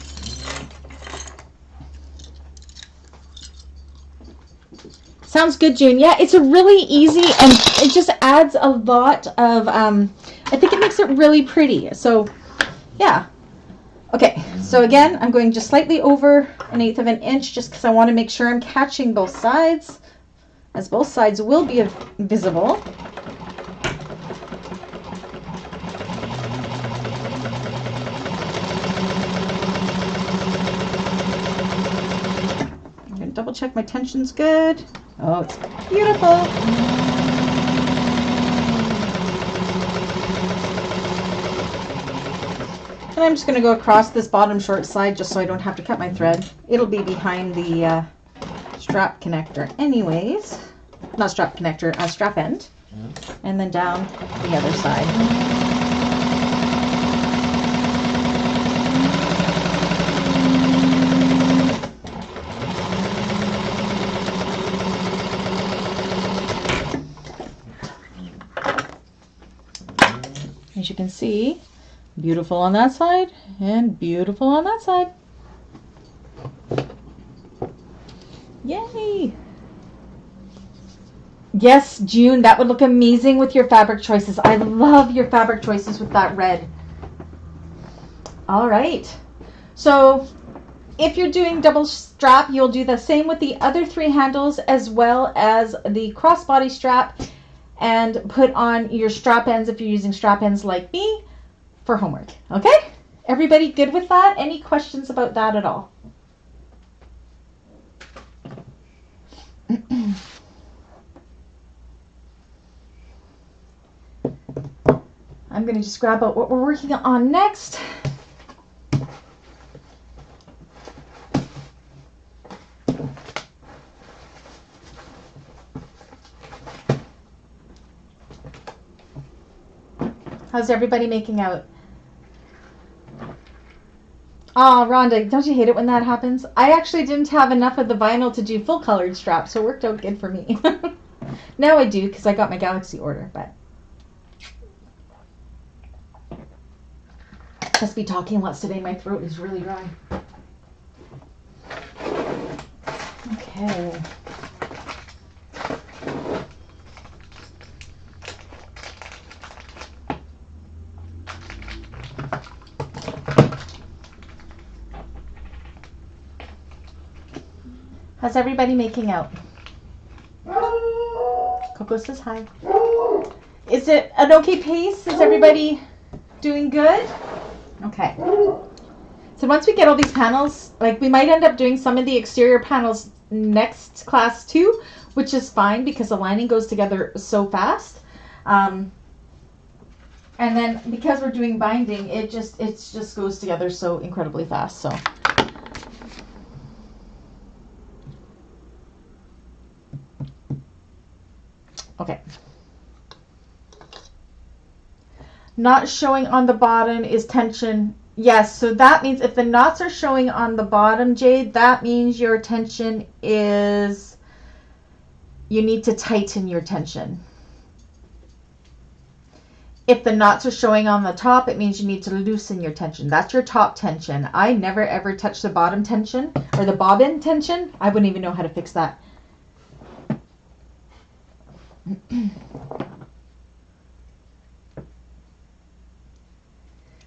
Sounds good, June. Yeah, it's a really easy, and it just adds a lot of, I think it makes it really pretty. So, yeah. Okay, so again, I'm going just slightly over 1/8 of an inch, just because I want to make sure I'm catching both sides, as both sides will be visible. I'm going to double check my tension's good. Oh, it's beautiful. And I'm just going to go across this bottom short side just so I don't have to cut my thread. It'll be behind the strap connector anyways. Not strap connector, strap end. And then down the other side. As you can see, beautiful on that side and beautiful on that side. Yay! Yes, June, that would look amazing with your fabric choices. I love your fabric choices with that red. All right. So if you're doing double strap, you'll do the same with the other 3 handles as well as the crossbody strap, and put on your strap ends if you're using strap ends like me for homework. Okay? Everybody good with that? Any questions about that at all? I'm going to just grab out what we're working on next. How's everybody making out? Oh, Rhonda, don't you hate it when that happens? I actually didn't have enough of the vinyl to do full colored straps, so it worked out good for me. Now I do, because I got my Galaxy order, but must be talking lots today. My throat is really dry. Okay. How's everybody making out? Coco says hi. Is it an okay pace? Is everybody doing good? Okay. So once we get all these panels, like we might end up doing some of the exterior panels next class too, which is fine because the lining goes together so fast. And then because we're doing binding, it just goes together so incredibly fast. So. Okay. Not showing on the bottom is tension. Yes, so that means if the knots are showing on the bottom, Jade, that means your tension is, you need to tighten your tension. If the knots are showing on the top, it means you need to loosen your tension. That's your top tension. I never ever touch the bottom tension or the bobbin tension. I wouldn't even know how to fix that.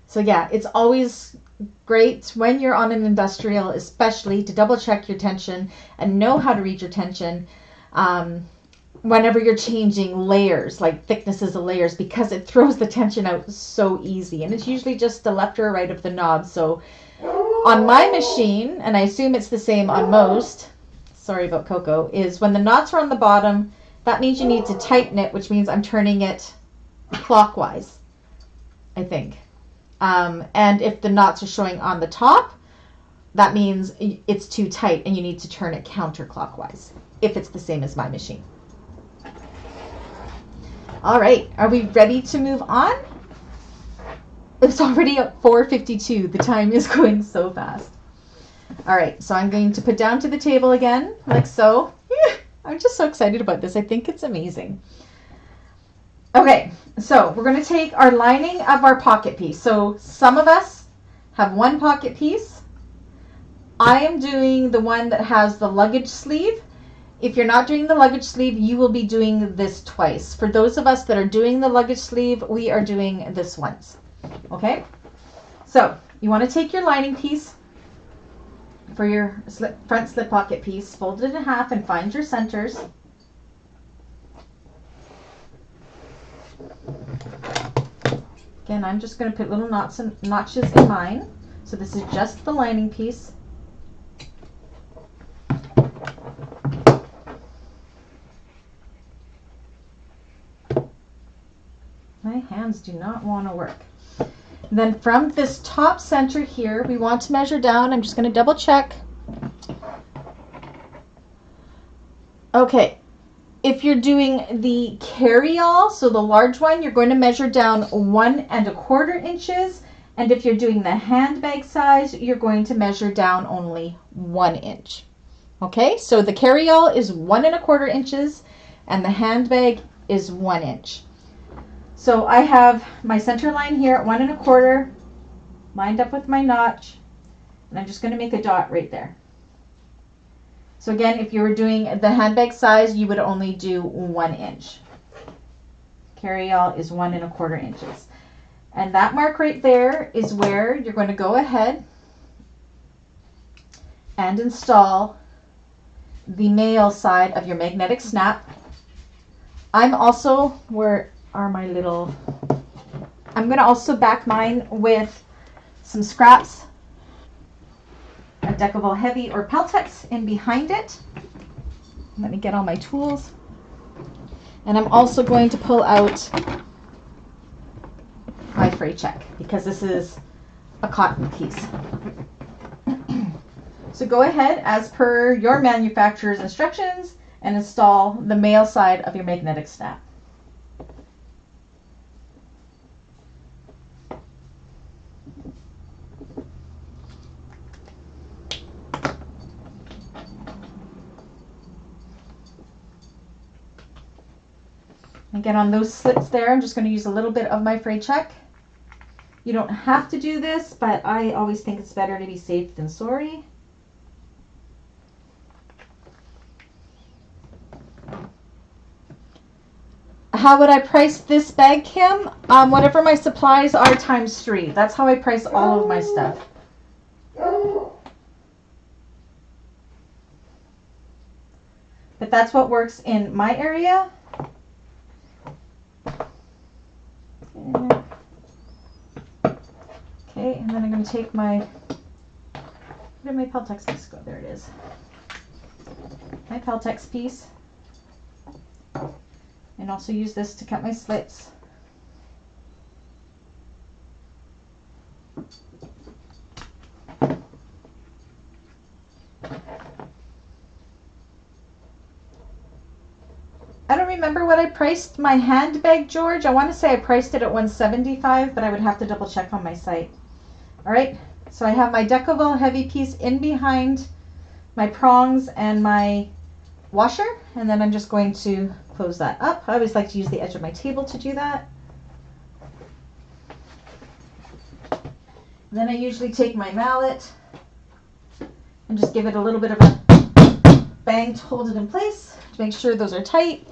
So yeah, it's always great when you're on an industrial, especially to double check your tension and know how to read your tension whenever you're changing layers, like thicknesses of layers, because it throws the tension out so easy. And it's usually just the left or right of the knob. So on my machine, and I assume it's the same on most, sorry about Coco, is when the knots are on the bottom, that means you need to tighten it, which means I'm turning it clockwise, I think. And if the knots are showing on the top, that means it's too tight and you need to turn it counterclockwise, if it's the same as my machine. All right, are we ready to move on? It's already at 4:52. The time is going so fast. All right, so I'm going to put down to the table again, like so. I'm just so excited about this. I think it's amazing. Okay, so we're going to take our lining of our pocket piece. So some of us have one pocket piece. I am doing the one that has the luggage sleeve. If you're not doing the luggage sleeve, you will be doing this twice. For those of us that are doing the luggage sleeve, we are doing this once. Okay, so you want to take your lining piece for your front slip pocket piece, fold it in half and find your centers. Again, I'm just going to put little knots and notches in mine. So this is just the lining piece. My hands do not want to work. Then from this top center here, we want to measure down. I'm just going to double check. Okay, if you're doing the carry-all, so the large one, you're going to measure down 1 1/4 inches. And if you're doing the handbag size, you're going to measure down only 1 inch. Okay, so the carry-all is 1 1/4 inches and the handbag is 1 inch. So I have my center line here at 1 1/4 lined up with my notch, and I'm just going to make a dot right there. So again, if you were doing the handbag size, you would only do 1 inch. Carry-all is 1 1/4 inches. And that mark right there is where you're going to go ahead and install the male side of your magnetic snap. I'm also, where are my little, I'm going to also back mine with some scraps, a Decavol Heavy or Peltex in behind it. Let me get all my tools. And I'm also going to pull out my fray check because this is a cotton piece. So go ahead as per your manufacturer's instructions and install the male side of your magnetic snap. Again, on those slits there, I'm just going to use a little bit of my fray check. You don't have to do this, but I always think it's better to be safe than sorry. How would I price this bag, Kim? Whatever my supplies are times 3. That's how I price all of my stuff. But that's what works in my area. Okay, and then I'm going to take my, where did my Peltex piece go? There it is. My Peltex piece. And also use this to cut my slits. I don't remember what I priced my handbag, George. I want to say I priced it at $175, but I would have to double check on my site. All right, so I have my Decovil heavy piece in behind my prongs and my washer, and then I'm just going to close that up. I always like to use the edge of my table to do that. Then I usually take my mallet and just give it a little bit of a bang to hold it in place to make sure those are tight.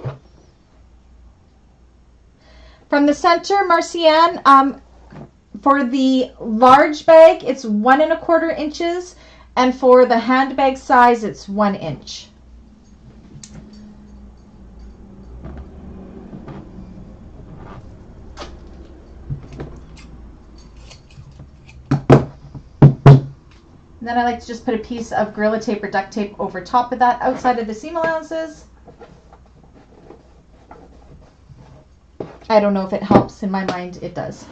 From the center, Marcianne, for the large bag, it's 1 1/4 inches, and for the handbag size, it's 1 inch. And then I like to just put a piece of Gorilla Tape or duct tape over top of that outside of the seam allowances. I don't know if it helps. In my mind, it does.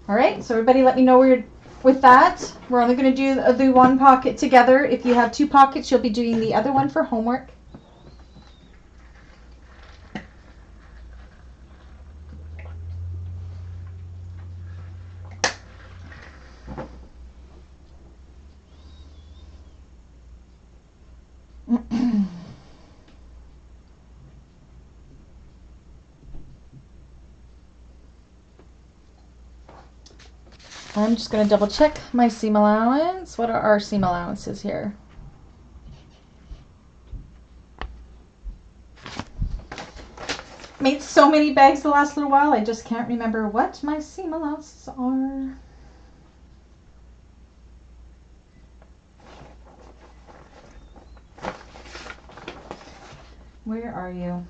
All right, so everybody let me know where you're with that. We're only going to do the one pocket together. If you have 2 pockets, you'll be doing the other one for homework. I'm just going to double check my seam allowance. What are our seam allowances here? Made so many bags the last little while, I just can't remember what my seam allowances are. Where are you?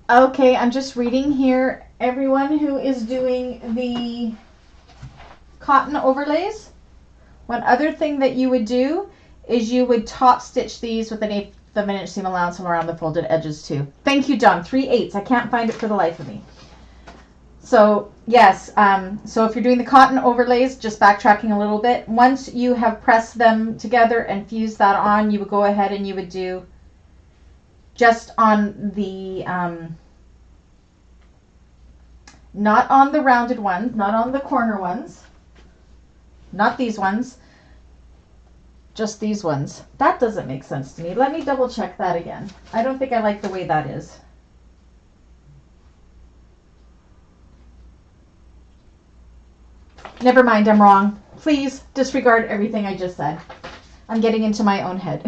Okay, I'm just reading here. Everyone who is doing the cotton overlays, one other thing that you would do is you would top stitch these with an 1/8 of an inch seam allowance around the folded edges too. Thank you, John. 3/8. I can't find it for the life of me. So yes, so if you're doing the cotton overlays, just backtracking a little bit, once you have pressed them together and fused that on, you would go ahead and you would do just on the, not on the rounded ones, not on the corner ones, not these ones, just these ones. That doesn't make sense to me. Let me double check that again. I don't think I like the way that is. Never mind, I'm wrong. Please disregard everything I just said. I'm getting into my own head.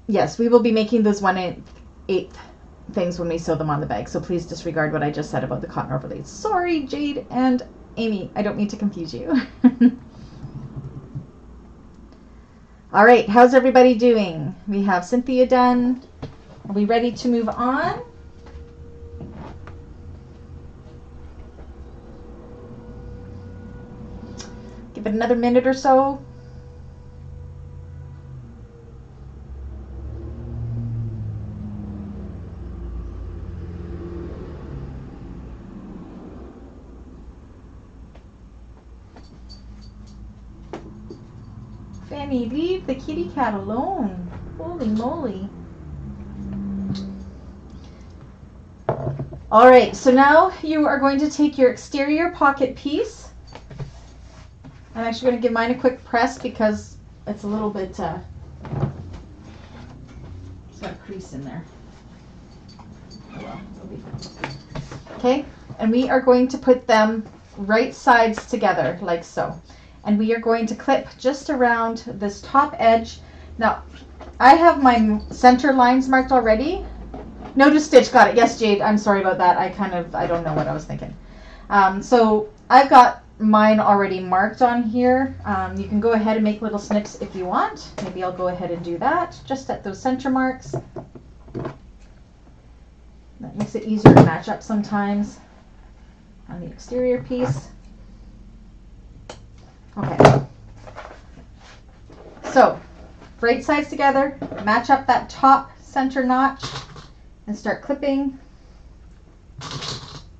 Yes, we will be making those 1/8 1/8 things when we sew them on the bag. So please disregard what I just said about the cotton overlays. Sorry, Jade and Amy, I don't mean to confuse you. All right, how's everybody doing? We have Cynthia done. Are we ready to move on? Give it another minute or so. Fanny, leave the kitty cat alone. Holy moly. All right, so now you are going to take your exterior pocket piece. I'm actually going to give mine a quick press because it's a little bit, it's got a crease in there. Oh well, it'll be fine. Okay, and we are going to put them right sides together like so. And we are going to clip just around this top edge. Now, I have my center lines marked already. No to stitch, got it. Yes, Jade, I'm sorry about that. I don't know what I was thinking. So I've got mine already marked on here. You can go ahead and make little snips if you want. Maybe I'll go ahead and do that just at those center marks. That makes it easier to match up sometimes on the exterior piece. Okay, so right sides together, match up that top center notch and start clipping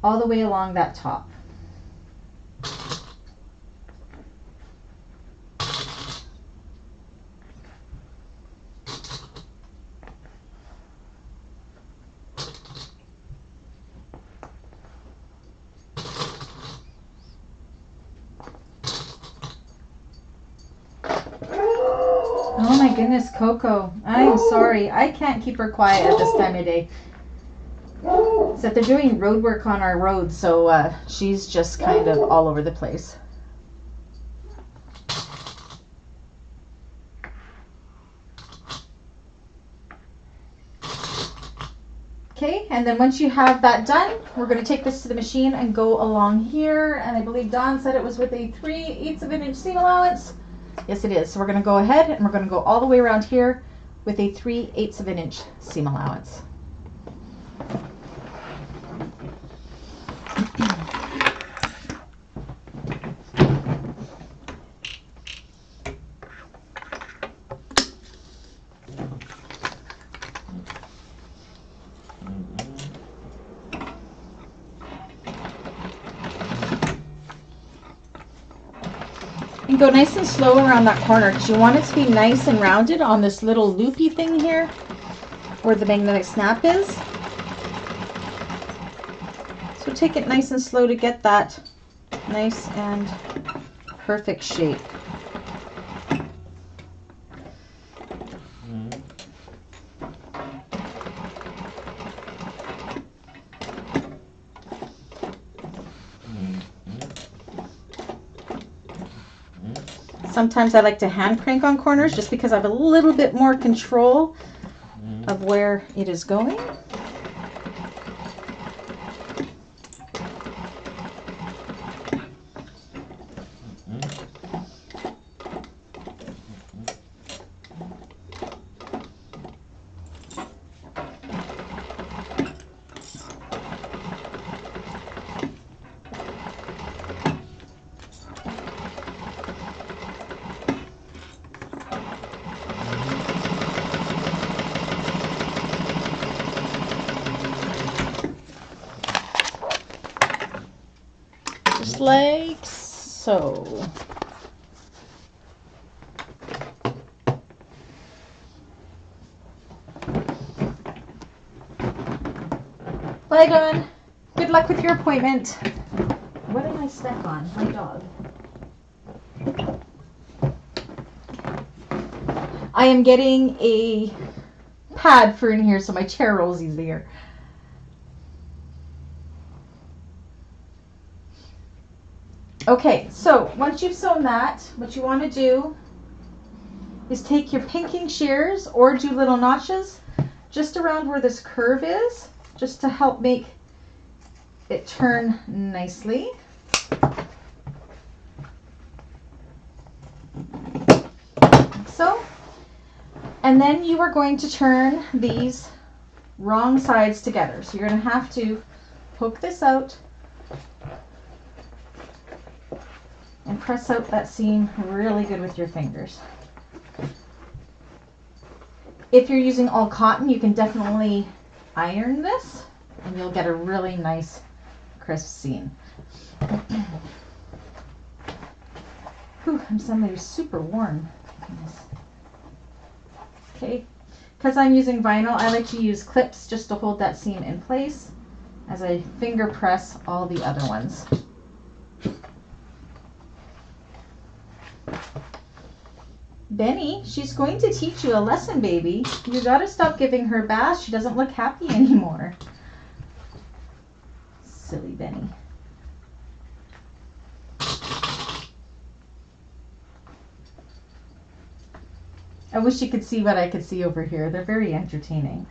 all the way along that top. Oh my goodness, Coco. I'm sorry. I can't keep her quiet at this time of day. Except they're doing road work on our road, so she's just kind of all over the place. Okay, and then once you have that done, we're going to take this to the machine and go along here. And I believe Dawn said it was with a 3/8 of an inch seam allowance. Yes, it is. So we're going to go ahead and we're going to go all the way around here with a 3/8 of an inch seam allowance. And go nice and slow around that corner because you want it to be nice and rounded on this little loopy thing here where the magnetic snap is. So take it nice and slow to get that nice and perfect shape. Sometimes I like to hand crank on corners just because I have a little bit more control of where it is going. Like so. Bye, Dawn. Good luck with your appointment. What am I stuck on? My dog. I am getting a pad for in here so my chair rolls easier. Okay, so once you've sewn that, what you want to do is take your pinking shears or do little notches just around where this curve is, just to help make it turn nicely. Like so. And then you are going to turn these wrong sides together. So you're going to have to poke this out and press out that seam really good with your fingers. If you're using all cotton, you can definitely iron this and you'll get a really nice crisp seam. Whew, I'm suddenly super warm. Okay, because I'm using vinyl, I like to use clips just to hold that seam in place as I finger press all the other ones. Benny, she's going to teach you a lesson, baby. You gotta stop giving her baths. She doesn't look happy anymore. Silly Benny. I wish you could see what I could see over here. They're very entertaining.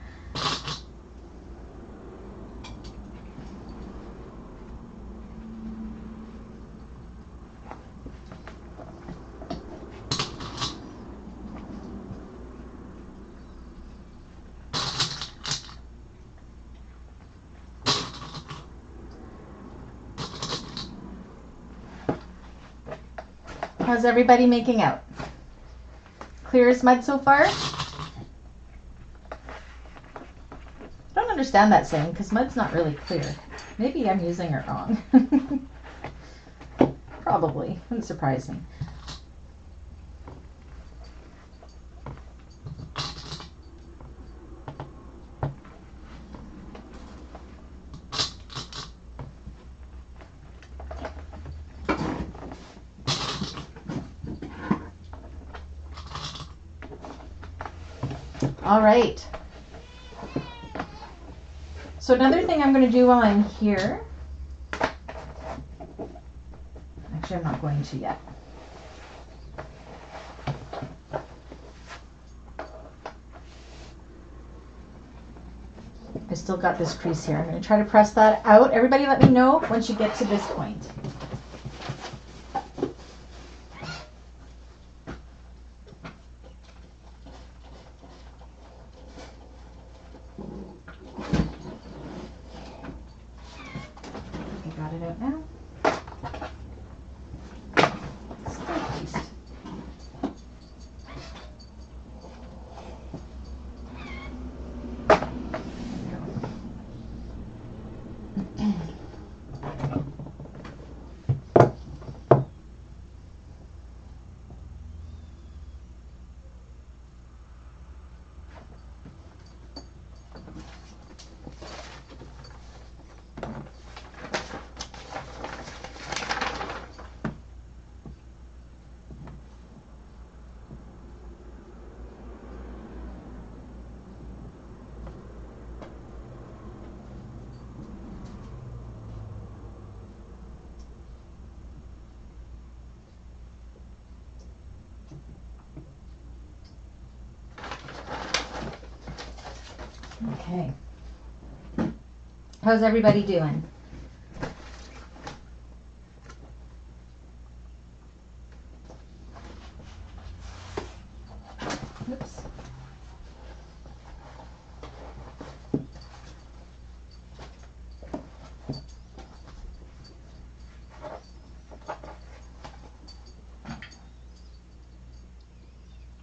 How's everybody making out? Clear as mud so far? I don't understand that saying because mud's not really clear. Maybe I'm using it wrong. Probably. Wouldn't surprise me. All right. So another thing I'm going to do while I'm here, actually I'm not going to yet. I still got this crease here. I'm going to try to press that out. Everybody let me know once you get to this point. Okay. How's everybody doing? Oops.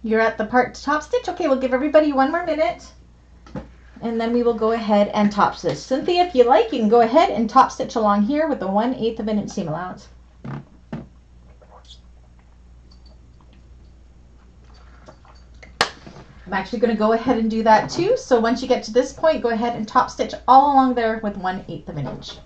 You're at the part top stitch? Okay, we'll give everybody 1 more minute. And then we will go ahead and top stitch. Cynthia, if you like, you can go ahead and top stitch along here with the 1/8 of an inch seam allowance. I'm actually going to go ahead and do that too. So once you get to this point, go ahead and top stitch all along there with 1/8 of an inch.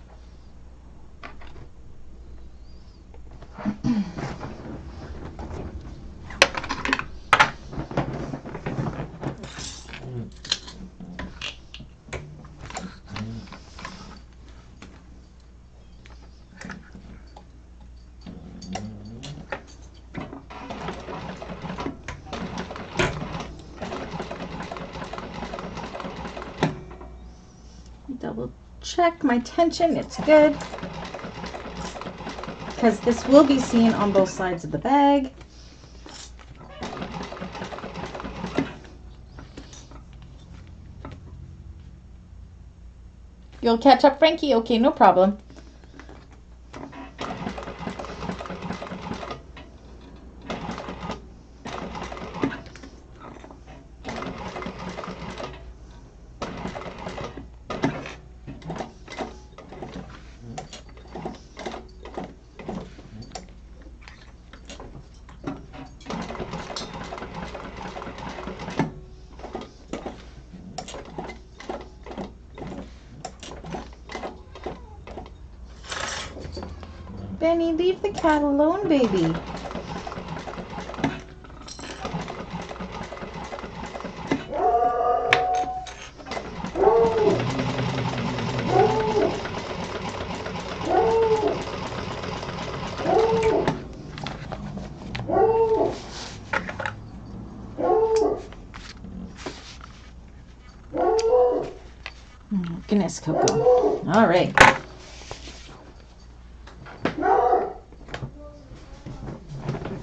check my tension. It's good. Because this will be seen on both sides of the bag. You'll catch up, Frankie? Okay, no problem. Benny, leave the cat alone, baby. Oh, goodness, Coco. All right.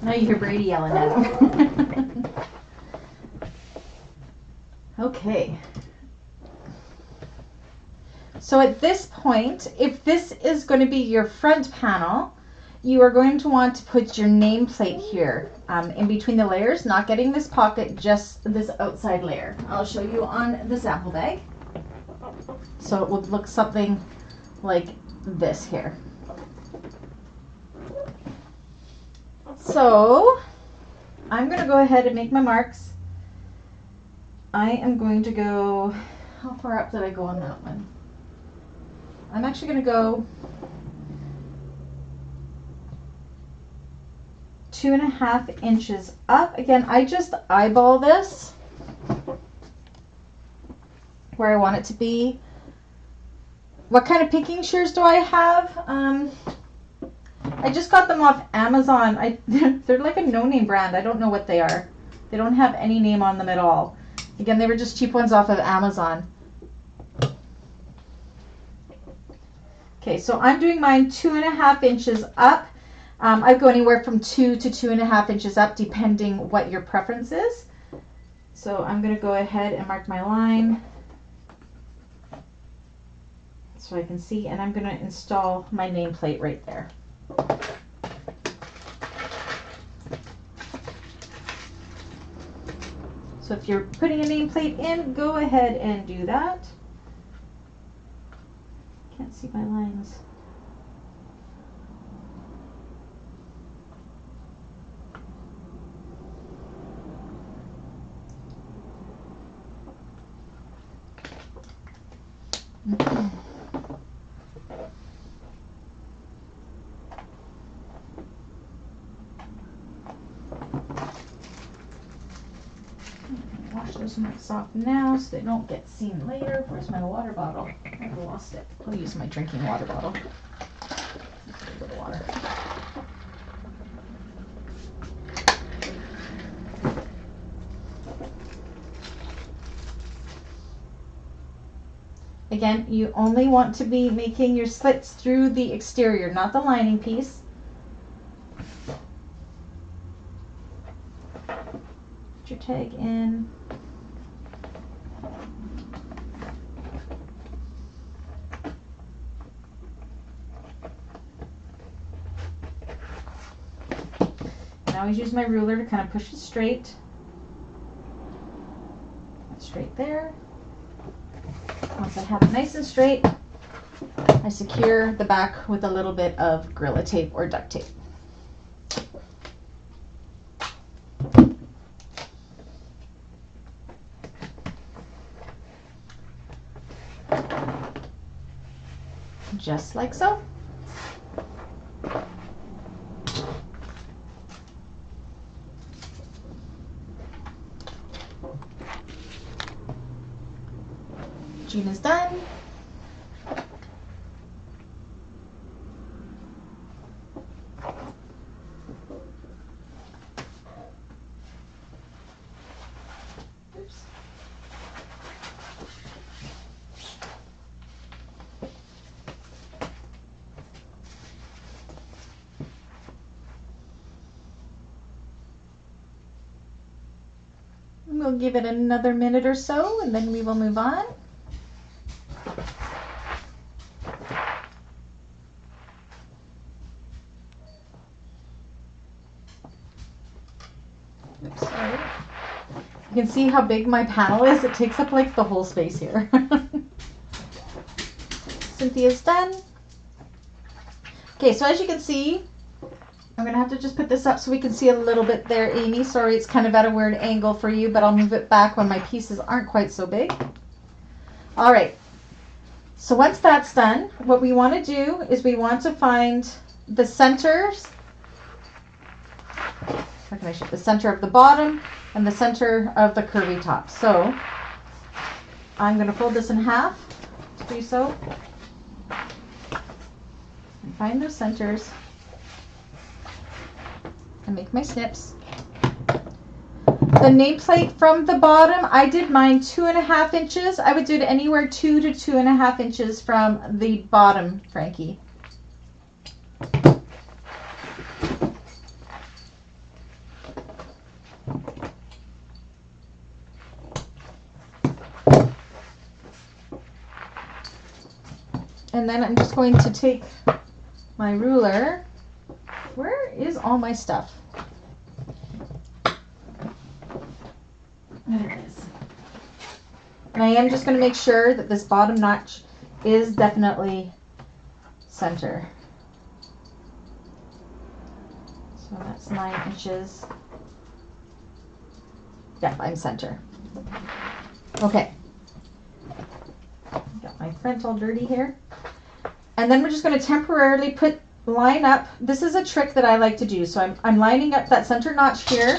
Now you hear Brady yelling at him. Okay. So at this point, if this is going to be your front panel, you are going to want to put your nameplate here in between the layers, not getting this pocket, just this outside layer. I'll show you on the sample bag. So it would look something like this here. So I'm going to go ahead and make my marks. I am going to go, how far up did I go on that one? I'm actually going to go 2.5 inches up. Again, I just eyeball this where I want it to be. What kind of picking shears do I have? I just got them off Amazon. They're like a no-name brand. I don't know what they are. They don't have any name on them at all. Again, they were just cheap ones off of Amazon. Okay, so I'm doing mine 2.5 inches up. I go anywhere from 2 to 2.5 inches up, depending what your preference is. So I'm going to go ahead and mark my line so I can see, and I'm going to install my nameplate right there. So if you're putting a nameplate in, go ahead and do that. Can't see my lines. Wash those marks off now so they don't get seen later. Where's my water bottle? I've lost it. I'll use my drinking water bottle. A little water. Again, you only want to be making your slits through the exterior, not the lining piece. Put your tag in. I always use my ruler to kind of push it straight. That's straight there. Once I have it nice and straight, I secure the back with a little bit of Gorilla Tape or duct tape. Just like so. Gina's done. Oops. We'll give it another minute or so and then we will move on. Oops, sorry. You can see how big my panel is. It takes up like the whole space here. Cynthia's done. Okay, so as you can see, I'm going to have to just put this up so we can see a little bit there, Amy. Sorry, it's kind of at a weird angle for you, but I'll move it back when my pieces aren't quite so big. All right. So once that's done, what we want to do is we want to find the centers. How can I show? The center of the bottom and the center of the curvy top. So I'm going to fold this in half to do so. And find those centers. And make my snips. The nameplate from the bottom, I did mine 2.5 inches. I would do it anywhere 2 to 2.5 inches from the bottom, Frankie. And then I'm just going to take my ruler. Where is all my stuff? There it is. And I am just going to make sure that this bottom notch is definitely center. So that's 9 inches. Yep, I'm center. Okay. Got my front all dirty here. And then we're just going to temporarily line up. This is a trick that I like to do. So I'm lining up that center notch here.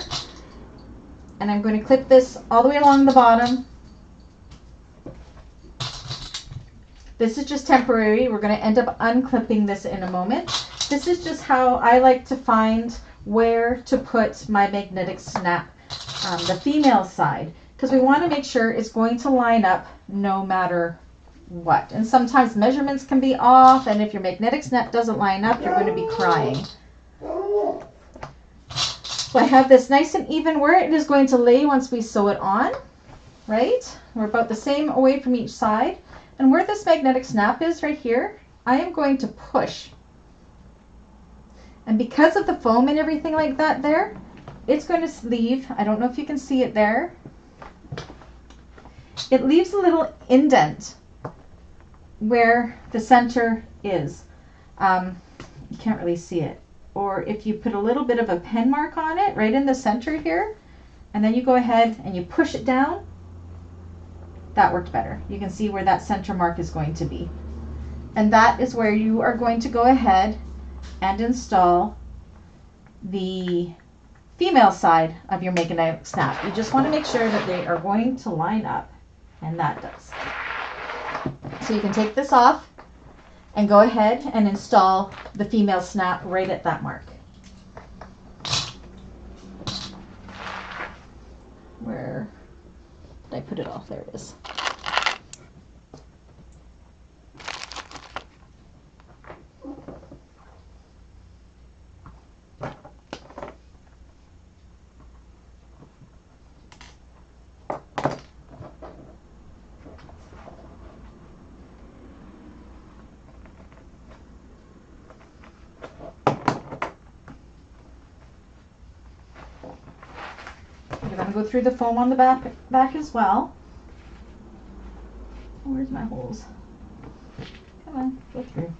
And I'm going to clip this all the way along the bottom. This is just temporary. We're going to end up unclipping this in a moment. This is just how I like to find where to put my magnetic snap, the female side, because we want to make sure it's going to line up no matter what. And sometimes measurements can be off, and if your magnetic snap doesn't line up, you're going to be crying. So I have this nice and even where it is going to lay once we sew it on, right? We're about the same away from each side. And where this magnetic snap is right here, I am going to push. And because of the foam and everything like that there, it's going to leave, I don't know if you can see it there, it leaves a little indent where the center is. You can't really see it. Or if you put a little bit of a pen mark on it right in the center here, and then you go ahead and you push it down, that worked better. You can see where that center mark is going to be. And that is where you are going to go ahead and install the female side of your magnetic snap. You just want to make sure that they are going to line up, and that does. So you can take this off and go ahead and install the female snap right at that mark. Where did I put it off? There it is. You're going to go through the foam on the back as well. Where's my holes? Come on, go through.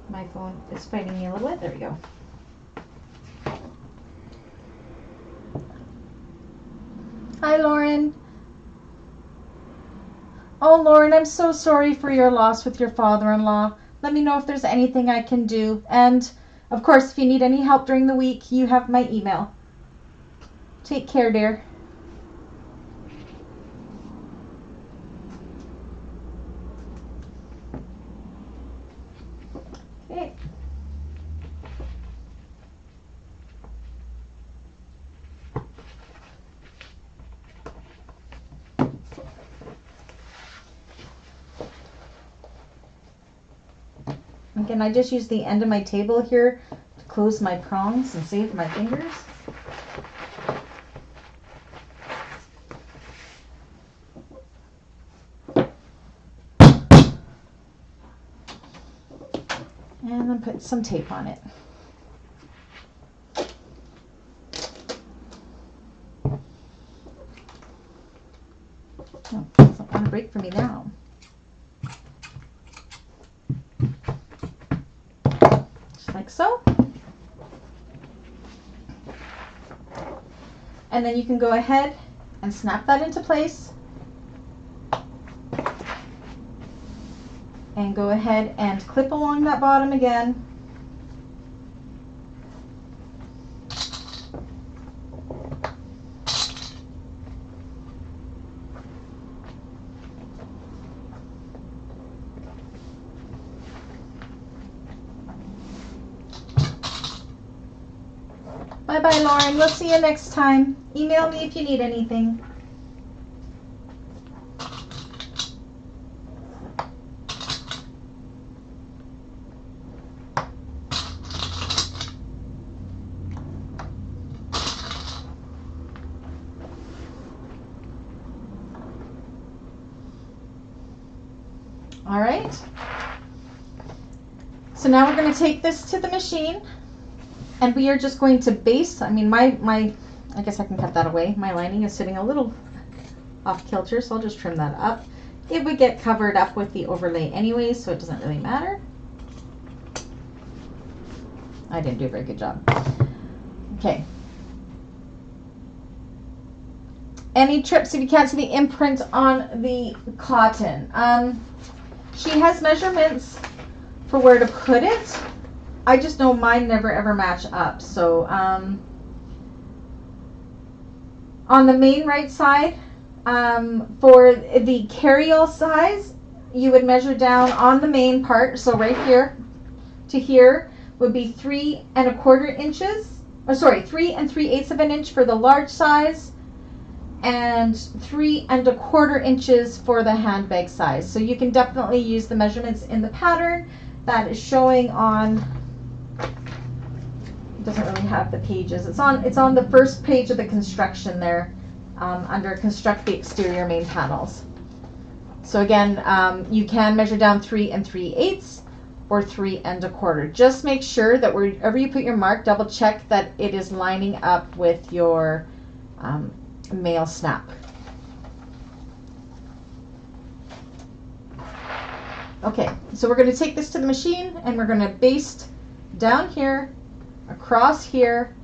My phone is fighting me a little bit. There we go. Hi, Lauren. Oh, Lauren, I'm so sorry for your loss with your father-in-law. Let me know if there's anything I can do. And of course, if you need any help during the week, you have my email. Take care, dear. Okay. Again, I just use the end of my table here to close my prongs and save my fingers. And then put some tape on it. Oh, it's not going to break for me now. Just like so. And then you can go ahead and snap that into place. And go ahead and clip along that bottom again. Bye-bye, Lauren. We'll see you next time. Email me if you need anything. All right. So now we're going to take this to the machine. And we are just going to baste. I mean, I guess I can cut that away. My lining is sitting a little off kilter, so I'll just trim that up. It would get covered up with the overlay anyway, so it doesn't really matter. I didn't do a very good job. Okay. Any trips if you can't see the imprint on the cotton? She has measurements for where to put it. I just know mine never ever match up. So on the main right side, for the carryall size, you would measure down on the main part. So right here to here would be 3 1/4 inches. Or sorry, 3 3/8 of an inch for the large size, and 3 1/4 inches for the handbag size. So you can definitely use the measurements in the pattern that is showing on. Doesn't really have the pages. It's on the first page of the construction there, under construct the exterior main panels. So again, you can measure down 3 3/8 or 3 1/4. Just make sure that wherever you put your mark, double check that it is lining up with your male snap. Okay, so we're going to take this to the machine and we're going to baste down here, across here,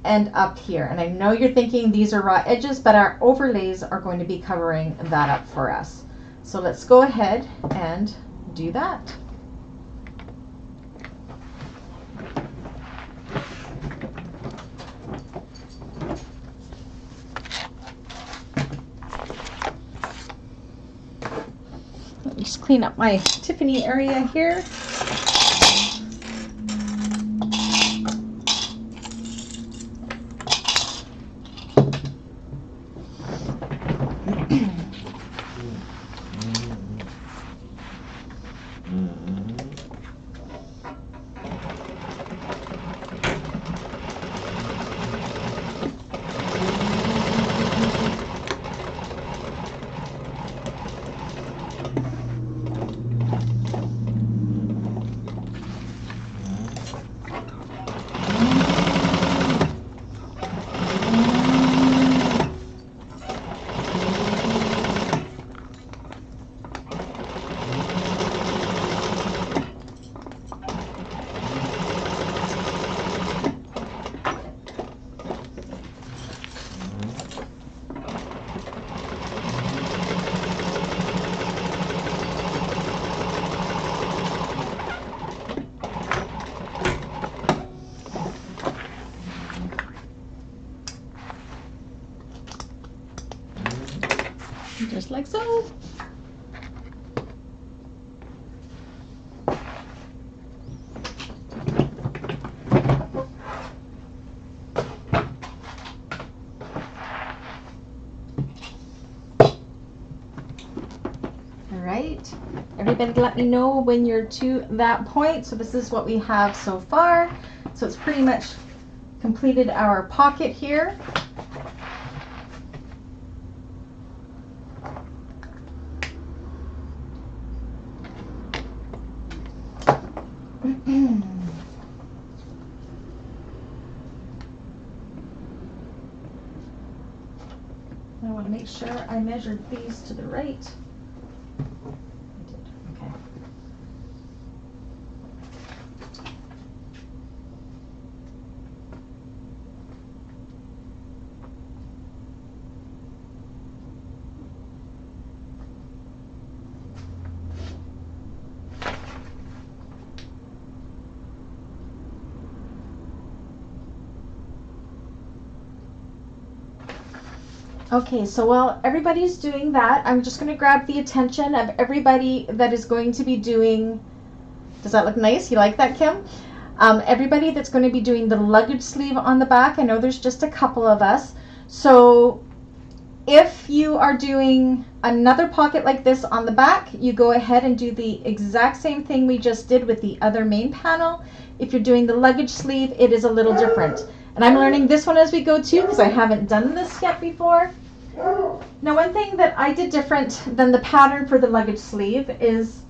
and up here. And I know you're thinking these are raw edges, but our overlays are going to be covering that up for us. So let's go ahead and do that. Let me just clean up my Tiffany area here. Just like so. Alright, everybody let me know when you're to that point. So this is what we have so far. So it's pretty much completed our pocket here. I want to make sure I measured these to the right. I did. Okay. Okay, so while everybody's doing that, I'm just going to grab the attention of everybody that is going to be doing, does that look nice? You like that, Kim? Everybody that's going to be doing the luggage sleeve on the back. I know there's just a couple of us. So if you are doing another pocket like this on the back, you go ahead and do the exact same thing we just did with the other main panel. If you're doing the luggage sleeve, it is a little different. And I'm learning this one as we go too, because I haven't done this yet before. Now, one thing that I did different than the pattern for the luggage sleeve is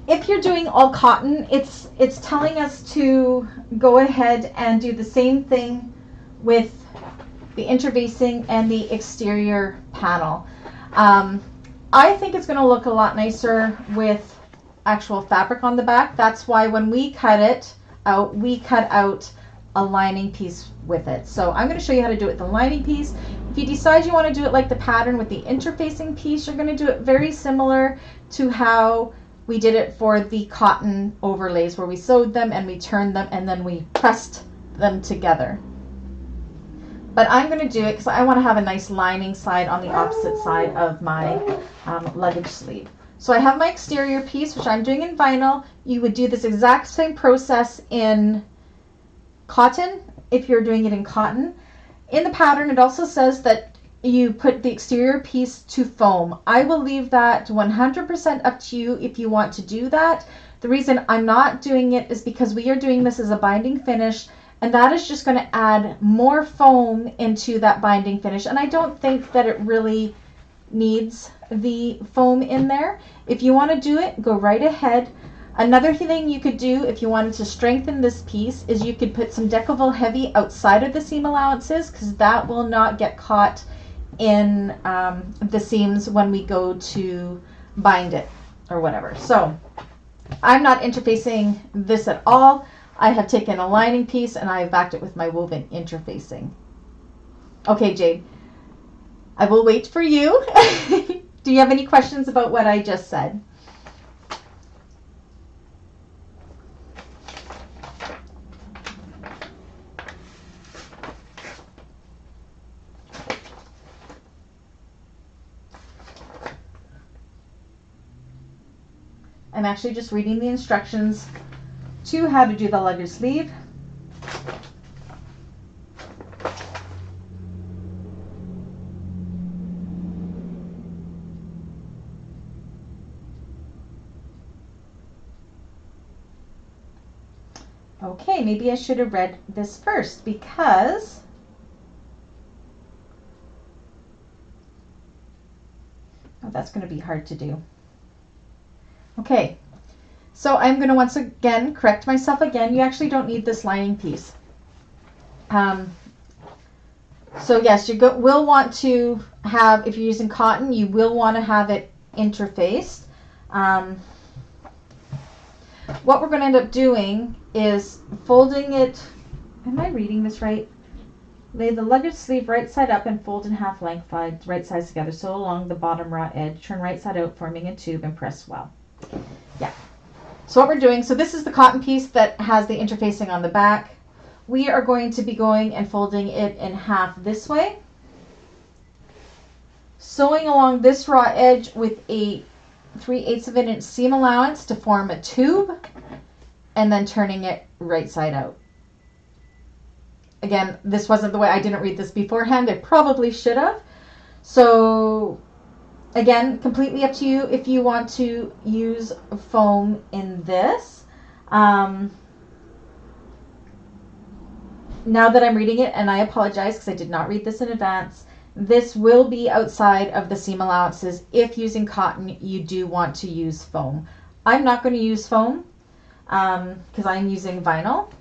if you're doing all cotton, it's telling us to go ahead and do the same thing with the interfacing and the exterior panel. I think it's going to look a lot nicer with actual fabric on the back. That's why when we cut it out, we cut out a lining piece with it. So I'm going to show you how to do it with the lining piece. If you decide you want to do it like the pattern with the interfacing piece, you're going to do it very similar to how we did it for the cotton overlays, where we sewed them and we turned them and then we pressed them together. But I'm going to do it because I want to have a nice lining side on the opposite side of my luggage sleeve. So I have my exterior piece, which I'm doing in vinyl. You would do this exact same process in cotton if you're doing it in cotton. In the pattern, it also says that you put the exterior piece to foam. I will leave that 100% up to you if you want to do that. The reason I'm not doing it is because we are doing this as a binding finish, and that is just going to add more foam into that binding finish, and I don't think that it really needs the foam in there. If you want to do it, go right ahead. Another thing you could do if you wanted to strengthen this piece is you could put some Decovil Heavy outside of the seam allowances, because that will not get caught in the seams when we go to bind it or whatever. So I'm not interfacing this at all. I have taken a lining piece and I have backed it with my woven interfacing. Okay, Jade, I will wait for you. Do you have any questions about what I just said? I'm actually just reading the instructions to how to do the luggage sleeve. Okay, maybe I should have read this first, because that's going to be hard to do. Okay, so I'm going to once again correct myself again. You actually don't need this lining piece. So yes, you will want to have, if you're using cotton, you will want to have it interfaced. What we're going to end up doing is folding it. Am I reading this right? Lay the luggage sleeve right side up and fold in half lengthwise, right sides together, sew along the bottom raw edge, turn right side out, forming a tube, and press well. Yeah. So what we're doing, so this is the cotton piece that has the interfacing on the back. We are going to be going and folding it in half this way, sewing along this raw edge with a 3/8 of an inch seam allowance to form a tube, and then turning it right side out. Again, this wasn't the way, I didn't read this beforehand. I probably should have. So again, completely up to you if you want to use foam in this. now that I'm reading it, and I apologize because I did not read this in advance, this will be outside of the seam allowances. If using cotton, you do want to use foam. I'm not going to use foam because I'm using vinyl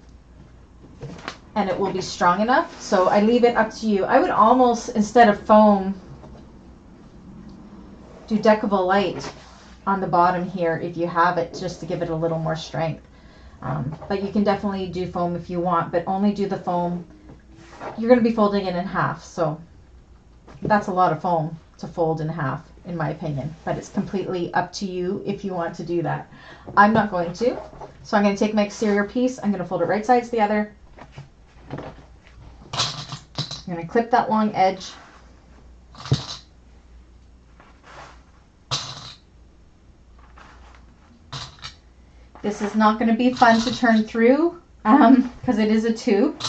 and it will be strong enough. So I leave it up to you. I would almost, instead of foam, do Decibel Light on the bottom here if you have it, just to give it a little more strength. But you can definitely do foam if you want, but only do the foam. You're going to be folding it in half, so that's a lot of foam to fold in half, in my opinion, but it's completely up to you if you want to do that. I'm not going to, so I'm going to take my exterior piece, I'm going to fold it right sides together. I'm going to clip that long edge. This is not going to be fun to turn through because it is a tube.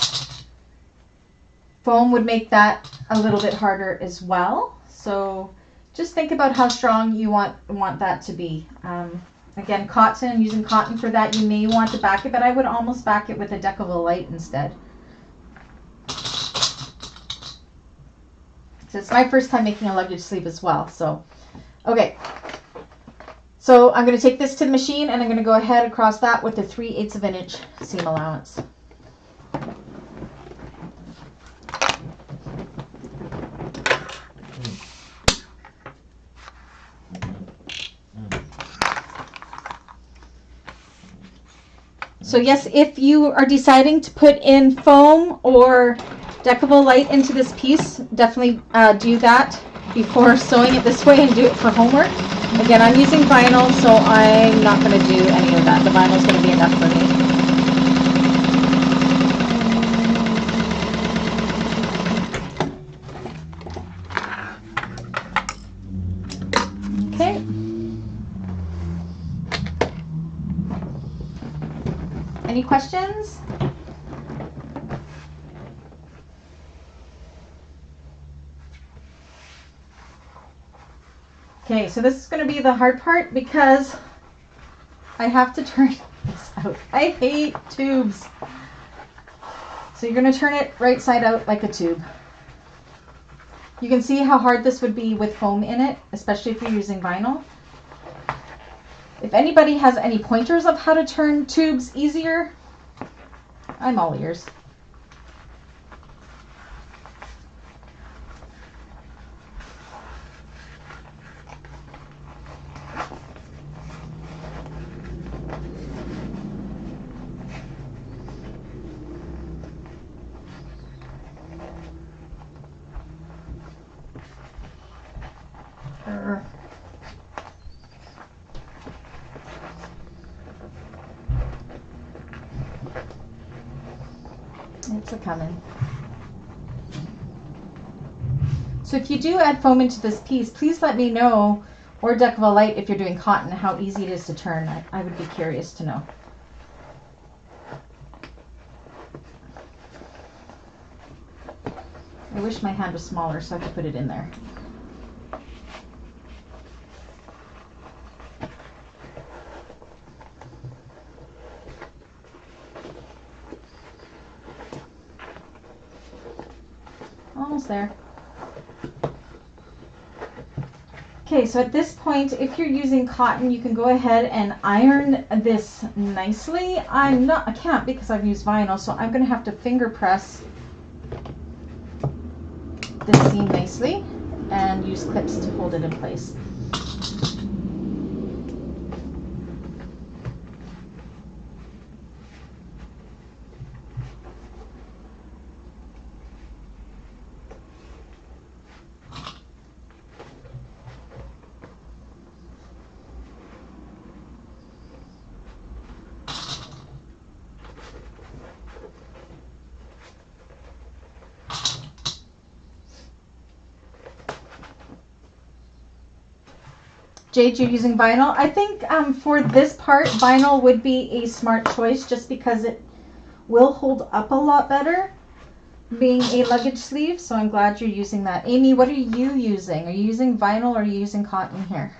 Foam would make that a little bit harder as well. So just think about how strong you want that to be. Again, cotton, using cotton for that, you may want to back it, but I would almost back it with a Decibel Light instead. So it's my first time making a luggage sleeve as well. So, okay. So I'm going to take this to the machine and I'm going to go ahead across that with the 3/8 of an inch seam allowance. So yes, if you are deciding to put in foam or Decibel Light into this piece, definitely do that before sewing it this way and do it for homework. Again, I'm using vinyl, so I'm not going to do any of that. The vinyl is going to be enough for me. Okay. Any questions? Okay, so this is going to be the hard part because I have to turn this out. I hate tubes. So you're going to turn it right side out like a tube. You can see how hard this would be with foam in it, especially if you're using vinyl. If anybody has any pointers of how to turn tubes easier, I'm all ears. It's a coming. So if you do add foam into this piece, please let me know, or Decibel Light if you're doing cotton, how easy it is to turn. I would be curious to know. I wish my hand was smaller so I could put it in there. Almost there. Okay, so at this point, if you're using cotton, you can go ahead and iron this nicely. I can't because I've used vinyl, so I'm going to have to finger press this seam nicely and use clips to hold it in place. Jade, you're using vinyl. I think for this part, vinyl would be a smart choice just because it will hold up a lot better being a luggage sleeve. So I'm glad you're using that. Amy, what are you using? Are you using vinyl or are you using cotton here?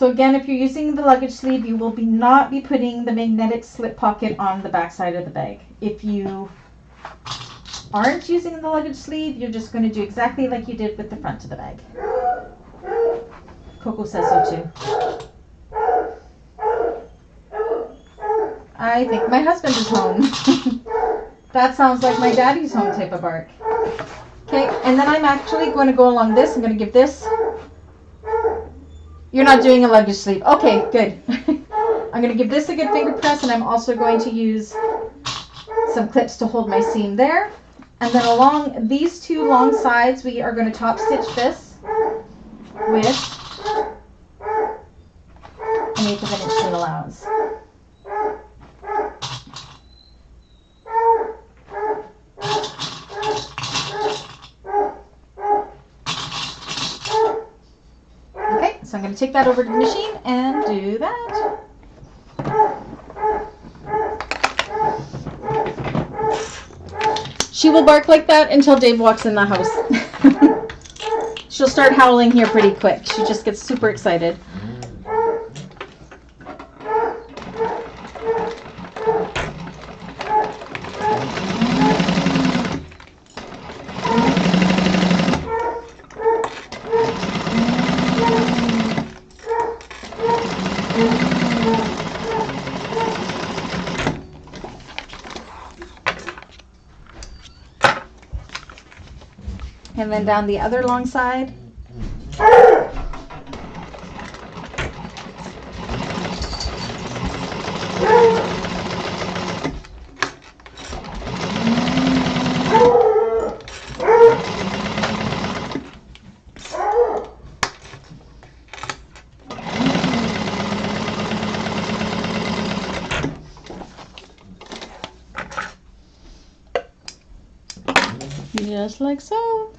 So again, if you're using the luggage sleeve, you will not be putting the magnetic slip pocket on the back side of the bag. If you aren't using the luggage sleeve, you're just going to do exactly like you did with the front of the bag. Coco says so too. I think my husband is home. That sounds like my daddy's home type of bark. Okay, and then I'm actually going to go along this. I'm going to give this. You're not doing a luggage sleeve. Okay, good. I'm going to give this a good finger press, and I'm also going to use some clips to hold my seam there. And then along these two long sides, we are going to top stitch this with 1/8 of an inch seam allowance. So I'm going to take that over to the machine and do that. She will bark like that until Dave walks in the house. She'll start howling here pretty quick. She just gets super excited. And then down the other long side. Just like so.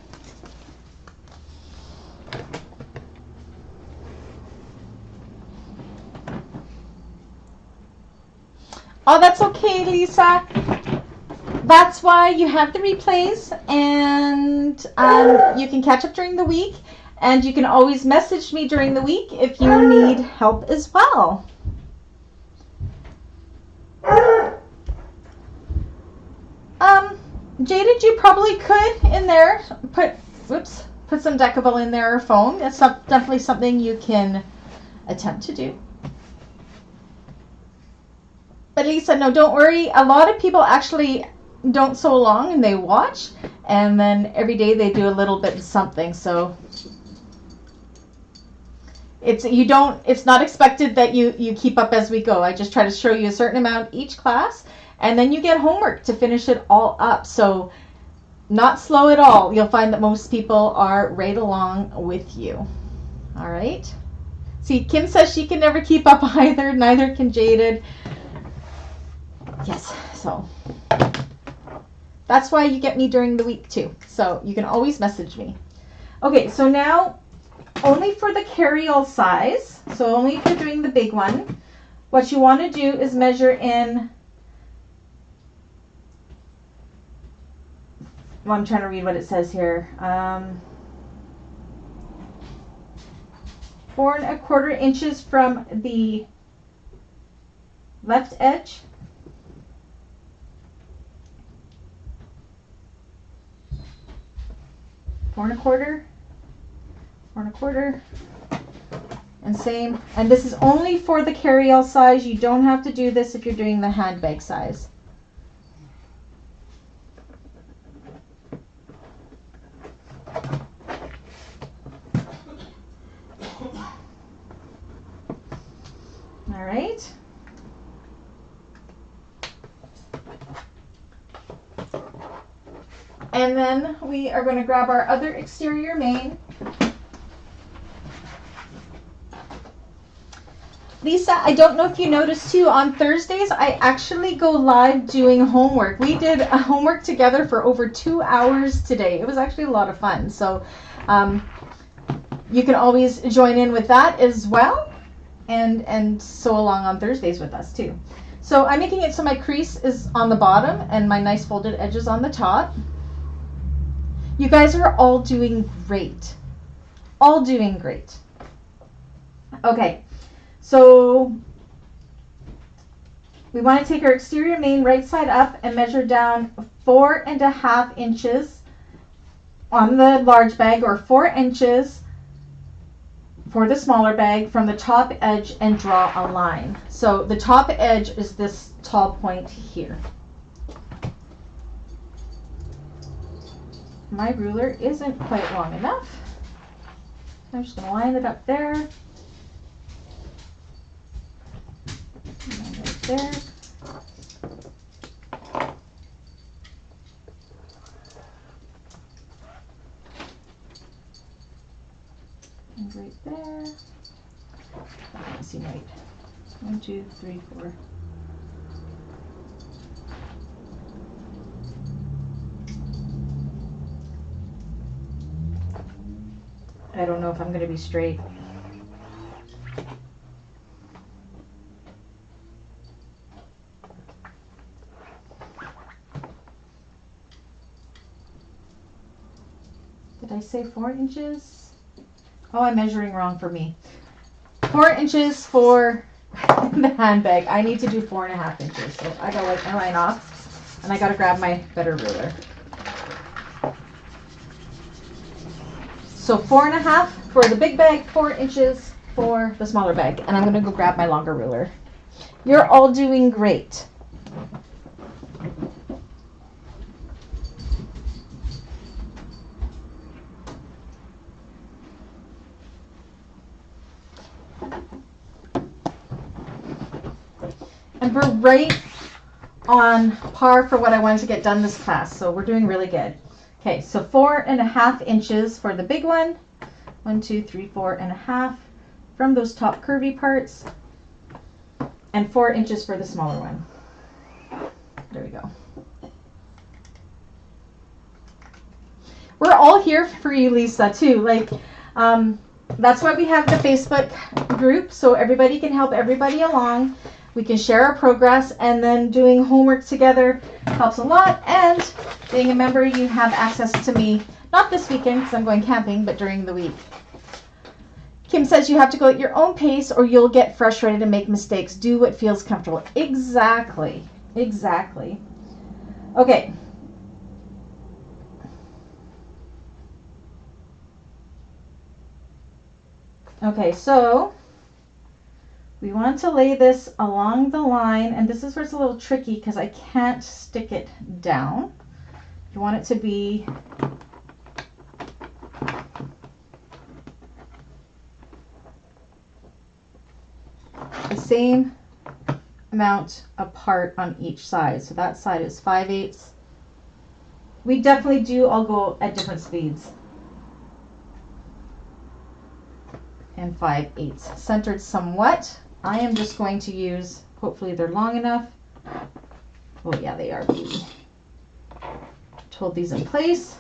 Oh, that's okay, Lisa. That's why you have the replays, and you can catch up during the week, and you can always message me during the week if you need help as well. Jaded, you probably could in there put some Decavil in there or foam. That's definitely something you can attempt to do. But Lisa, no, don't worry. A lot of people actually don't sew along and they watch, and then every day they do a little bit of something. So it's not expected that you keep up as we go. I just try to show you a certain amount each class, and then you get homework to finish it all up. So not slow at all. You'll find that most people are right along with you. All right. See, Kim says she can never keep up either. Neither can Jaded. Yes, so that's why you get me during the week too. So you can always message me. Okay, so now only for the carry-all size, so only if you're doing the big one, what you want to do is measure in, well, I'm trying to read what it says here. 4 1/4 inches from the left edge. Four and a quarter, and same. And this is only for the carry-all size. You don't have to do this if you're doing the handbag size. All right. And then we are going to grab our other exterior main. Lisa, I don't know if you noticed too, on Thursdays I actually go live doing homework. We did a homework together for over 2 hours today. It was actually a lot of fun. So you can always join in with that as well, and sew along on Thursdays with us too. So I'm making it so my crease is on the bottom and my nice folded edges on the top. You guys are all doing great. All doing great. Okay, So we want to take our exterior main right side up and measure down 4.5 inches on the large bag, or 4 inches for the smaller bag from the top edge, and draw a line. So the top edge is this tall point here. My ruler isn't quite long enough. I'm just going to line it up there. And right there. And right there. I can't see right. 1, 2, 3, 4. I don't know if I'm going to be straight. Did I say 4 inches? Oh, I'm measuring wrong for me. 4 inches for the handbag. I need to do 4.5 inches. So I gotta wipe my line off, and I gotta grab my better ruler. So 4.5 for the big bag, 4 inches for the smaller bag. And I'm gonna go grab my longer ruler. You're all doing great. And we're right on par for what I wanted to get done this class. So we're doing really good. Okay, so 4.5 inches for the big one. 1, 2, 3, 4.5 from those top curvy parts. And 4 inches for the smaller one. There we go. We're all here for you, Lisa, too. Like, that's why we have the Facebook group, so everybody can help everybody along. We can share our progress, and then doing homework together helps a lot. And being a member, you have access to me, not this weekend because I'm going camping, but during the week. Kim says you have to go at your own pace or you'll get frustrated and make mistakes. Do what feels comfortable. Exactly. Exactly. Okay. Okay, so we want to lay this along the line, and this is where it's a little tricky because I can't stick it down. You want it to be the same amount apart on each side. So that side is 5/8. We definitely do all go at different speeds. And 5/8. Centered somewhat. I am just going to use, hopefully they're long enough. Oh yeah, they are, baby. Hold these in place.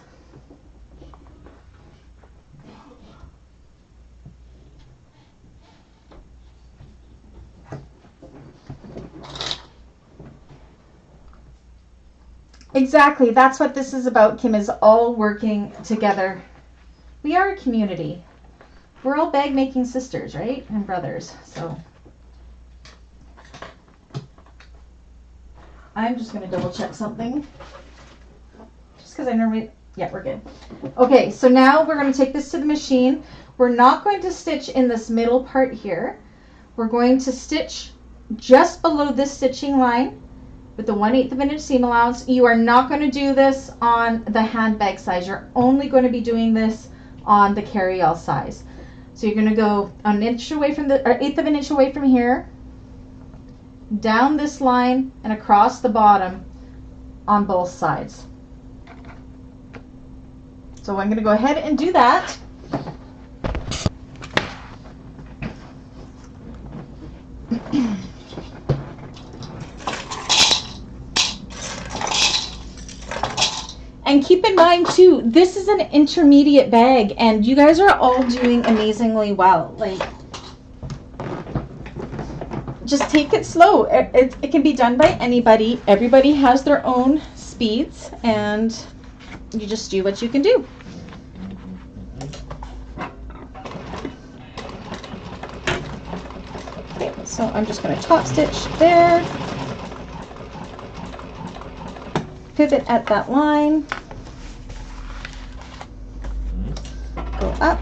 Exactly, that's what this is about, Kim, is all working together. We are a community. We're all bag making sisters, right? And brothers, so. I'm just going to double check something. Just because I normally, yeah, we're good. Okay, so now we're going to take this to the machine. We're not going to stitch in this middle part here. We're going to stitch just below this stitching line with the 1/8 of an inch seam allowance. You are not going to do this on the handbag size. You're only going to be doing this on the carry-all size. So you're going to go an inch away from the, or 1/8 of an inch away from here, down this line and across the bottom on both sides. So I'm going to go ahead and do that. And keep in mind too, this is an intermediate bag and you guys are all doing amazingly well. Like, just take it slow. It can be done by anybody. Everybody has their own speeds and you just do what you can do. Okay, so I'm just going to top stitch there, pivot at that line, go up,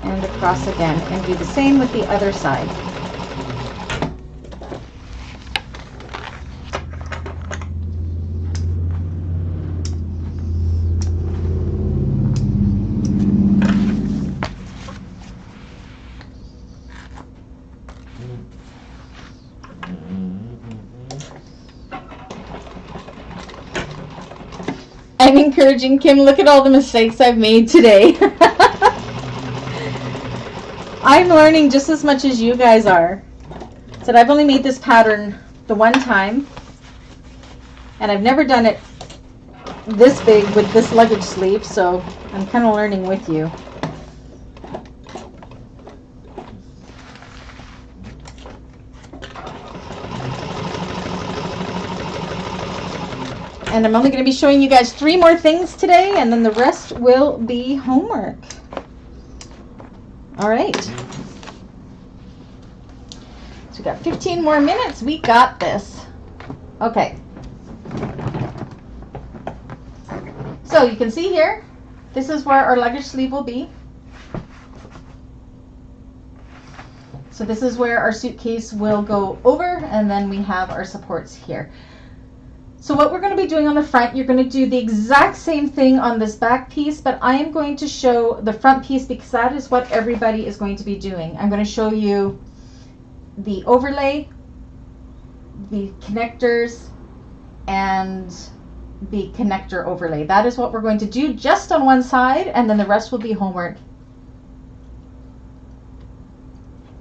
and across again, and do the same with the other side. I'm encouraging Kim, look at all the mistakes I've made today. I'm learning just as much as you guys are. So I've only made this pattern the one time, and I've never done it this big with this luggage sleeve, so I'm kind of learning with you. And I'm only going to be showing you guys 3 more things today, and then the rest will be homework. All right. So we got 15 more minutes. We got this. Okay. So you can see here, this is where our luggage sleeve will be. So this is where our suitcase will go over, and then we have our supports here. So what we're going to be doing on the front, you're going to do the exact same thing on this back piece, but I am going to show the front piece because that is what everybody is going to be doing. I'm going to show you the overlay, the connectors, and the connector overlay. That is what we're going to do just on one side, and then the rest will be homework.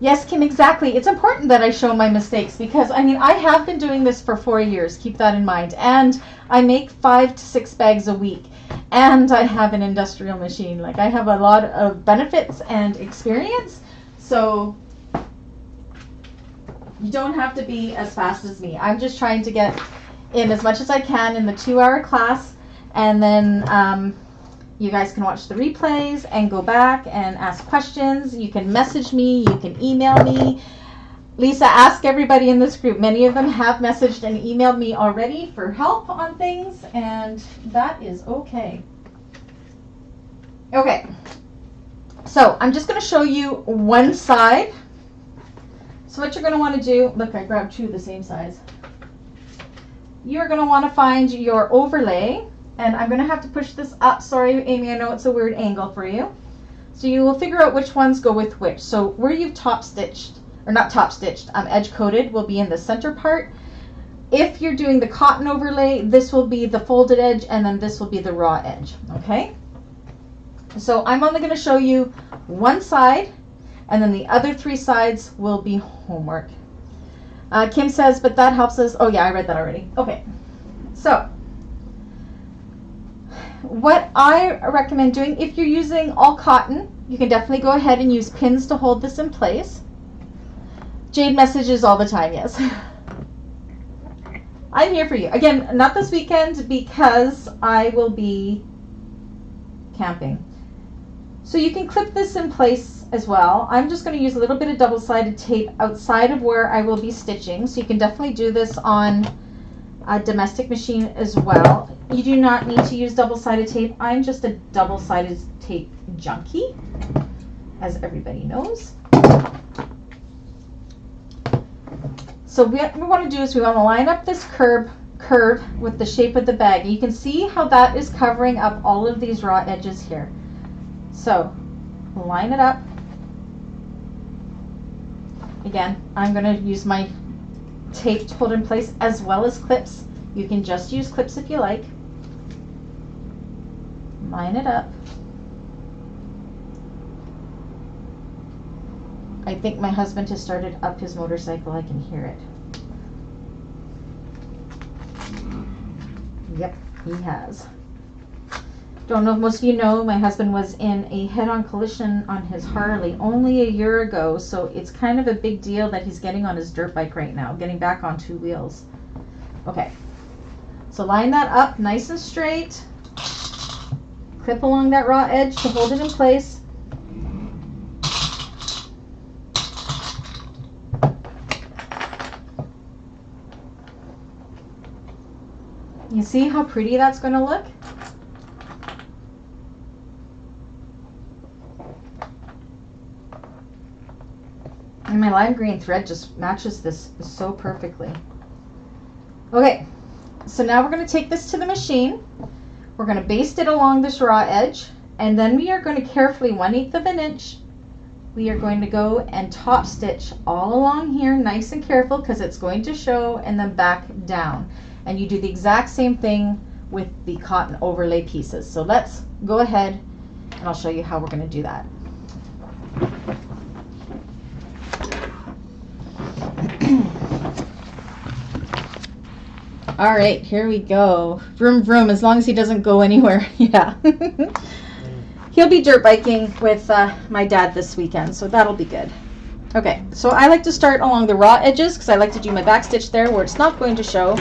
Yes, Kim, exactly. It's important that I show my mistakes because, I mean, I have been doing this for 4 years. Keep that in mind. And I make 5 to 6 bags a week. And I have an industrial machine. Like, I have a lot of benefits and experience. So you don't have to be as fast as me. I'm just trying to get in as much as I can in the 2-hour class. And then you guys can watch the replays and go back and ask questions. You can message me. You can email me. Lisa, ask everybody in this group. Many of them have messaged and emailed me already for help on things, and that is okay. Okay. So I'm just going to show you one side. So what you're going to want to do, look, I grabbed 2 the same size. You're going to want to find your overlay. And I'm going to have to push this up. Sorry, Amy, I know it's a weird angle for you. So you will figure out which ones go with which. So where you've top stitched, or not top stitched, edge coated will be in the center part. If you're doing the cotton overlay, this will be the folded edge, and then this will be the raw edge, okay? So I'm only going to show you one side, and then the other 3 sides will be homework. Kim says, but that helps us. Oh yeah, I read that already. Okay, so what I recommend doing, if you're using all cotton, you can definitely go ahead and use pins to hold this in place. Jade messages all the time, yes. I'm here for you. Again, not this weekend because I will be camping. So you can clip this in place as well. I'm just going to use a little bit of double-sided tape outside of where I will be stitching. So you can definitely do this on a domestic machine as well. You do not need to use double-sided tape. I'm just a double-sided tape junkie, as everybody knows. So what we want to do is we want to line up this curve with the shape of the bag. You can see how that is covering up all of these raw edges here. So line it up. Again, I'm going to use my tape to hold in place as well as clips. You can just use clips if you like. Line it up. I think my husband has started up his motorcycle. I can hear it. Yep, he has. Don't know if most of you know, my husband was in a head-on collision on his Harley only a year ago, so it's kind of a big deal that he's getting on his dirt bike right now, getting back on 2 wheels. Okay, So line that up nice and straight. Clip along that raw edge to hold it in place. You see how pretty that's going to look? And my lime green thread just matches this so perfectly. Okay, so now we're going to take this to the machine. We're going to baste it along this raw edge, and then we are going to carefully 1/8 of an inch. We are going to go and top stitch all along here, nice and careful, because it's going to show, and then back down. And you do the exact same thing with the cotton overlay pieces. So let's go ahead and I'll show you how we're going to do that. All right, here we go. Vroom vroom, as long as he doesn't go anywhere. Yeah. He'll be dirt biking with my dad this weekend, so that'll be good. Okay, so I like to start along the raw edges because I like to do my back stitch there where it's not going to show.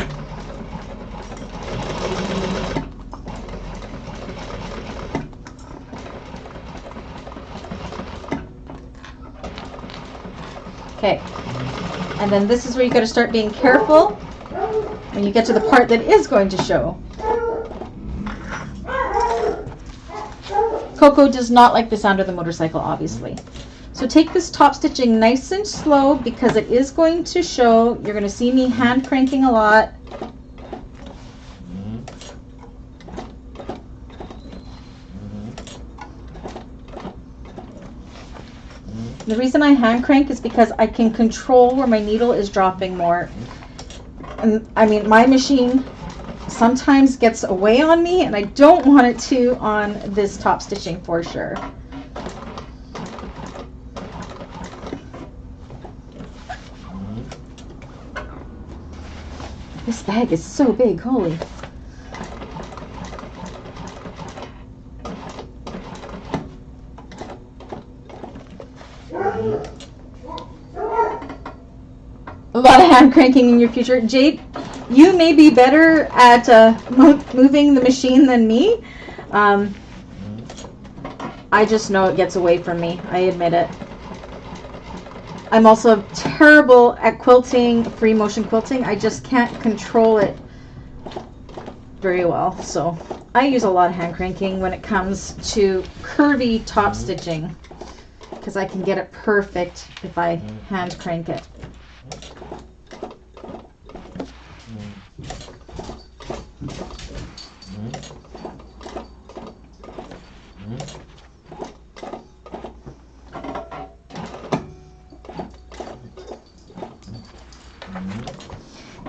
Okay, and then this is where you got to start being careful when you get to the part that is going to show. Coco does not like the sound of the motorcycle, obviously. So take this top stitching nice and slow because it is going to show. You're going to see me hand cranking a lot. The reason I hand crank is because I can control where my needle is dropping more. And I mean, my machine sometimes gets away on me, and I don't want it to on this top stitching for sure. This bag is so big, holy. A lot of hand cranking in your future. Jade, you may be better at moving the machine than me. I just know it gets away from me. I admit it. I'm also terrible at quilting, free motion quilting. I just can't control it very well. So I use a lot of hand cranking when it comes to curvy top stitching because I can get it perfect if I hand crank it.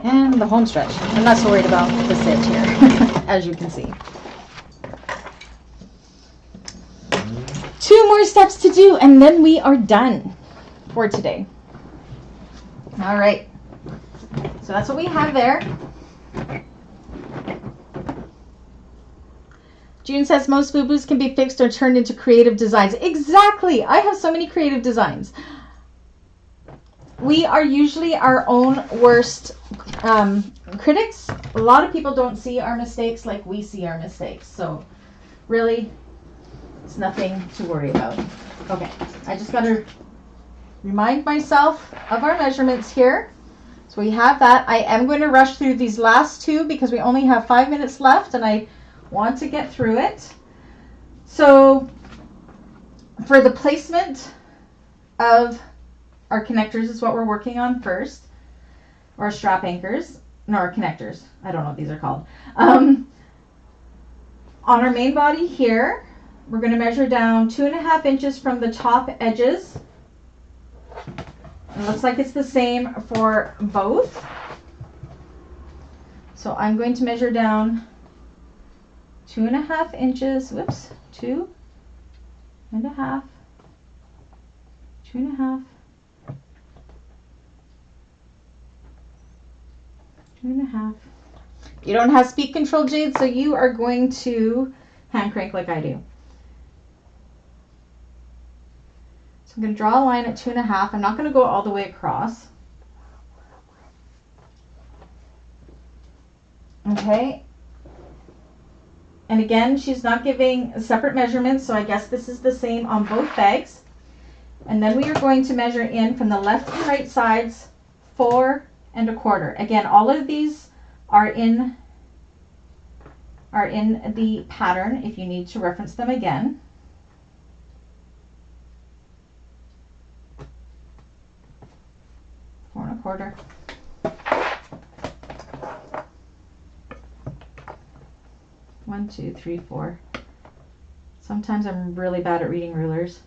And the home stretch. I'm not so worried about the sit here, as you can see. 2 more steps to do, and then we are done for today. All right. So that's what we have there. June says most FUBUs can be fixed or turned into creative designs. Exactly. I have so many creative designs. We are usually our own worst critics. A lot of people don't see our mistakes like we see our mistakes. So really, it's nothing to worry about. Okay, I just got to remind myself of our measurements here. So we have that. I am going to rush through these last 2 because we only have 5 minutes left and I want to get through it. So for the placement of our connectors is what we're working on first, or strap anchors, no, our connectors. I don't know what these are called. On our main body here, we're going to measure down 2.5 inches from the top edges. It looks like it's the same for both. So I'm going to measure down 2.5 inches. Whoops, 2.5, 2.5. 2.5. You don't have speed control, Jade, so you are going to hand crank like I do. So I'm going to draw a line at 2.5. I'm not going to go all the way across. And Okay. And again, she's not giving separate measurements, so I guess this is the same on both bags. And then we are going to measure in from the left and right sides 4 1/4. Again, all of these are in the pattern if you need to reference them again. Four and a quarter. One, two, three, 4. Sometimes I'm really bad at reading rulers.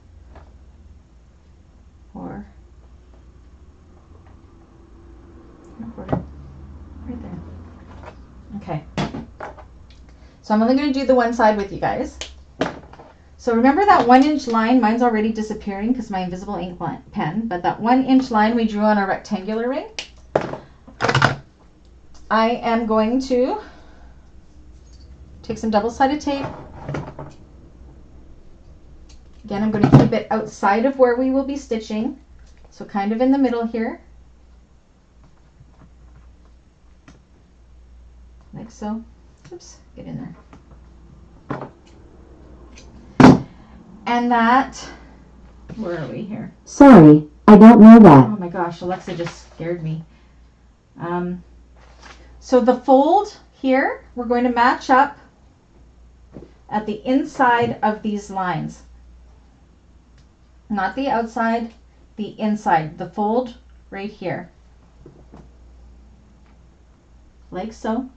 4 and a quarter. Right there. Okay. So I'm only going to do the one side with you guys. So remember that 1-inch line, mine's already disappearing because my invisible ink pen, but that 1-inch line we drew on a rectangular ring, I am going to take some double-sided tape. Again, I'm going to keep it outside of where we will be stitching, so kind of in the middle here, like so. Oops, get in there. And that, where are we here? Sorry, I don't know that. Oh my gosh, Alexa just scared me. So the fold here, we're going to match up at the inside of these lines. Not the outside, the inside. The fold right here. Like so.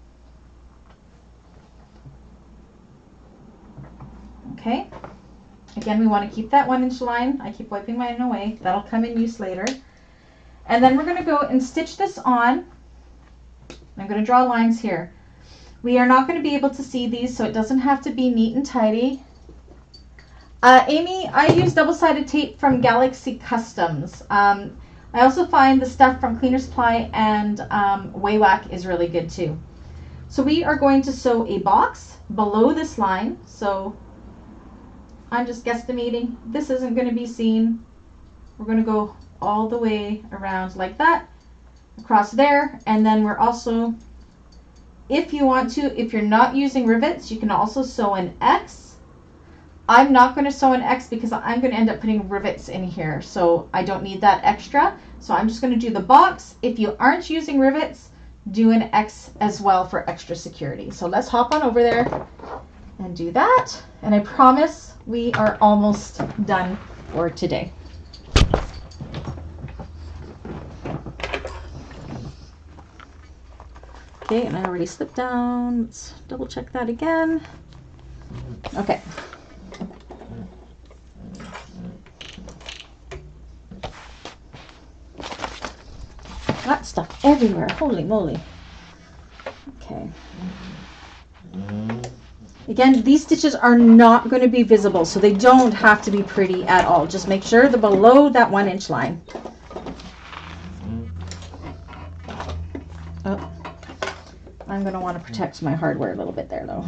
Okay. Again, we want to keep that 1-inch line. I keep wiping mine away. That'll come in use later. And then we're going to go and stitch this on. I'm going to draw lines here. We are not going to be able to see these, so it doesn't have to be neat and tidy. Amy, I use double-sided tape from Galaxy Customs. I also find the stuff from Cleaner Supply and Waywack is really good too. So we are going to sew a box below this line. So I'm just guesstimating. This isn't going to be seen. We're going to go all the way around like that, across there, and then we're also, if you want to, if you're not using rivets, you can also sew an X. I'm not going to sew an X because I'm going to end up putting rivets in here, so I don't need that extra. So I'm just going to do the box. If you aren't using rivets, do an X as well for extra security. So let's hop on over there and do that. And I promise we are almost done for today. Okay, and I already slipped down. Let's double check that again. Okay. Got stuff everywhere. Holy moly. Okay. Again, these stitches are not going to be visible, so they don't have to be pretty at all. Just make sure they're below that 1-inch line. Oh. I'm going to want to protect my hardware a little bit there, though.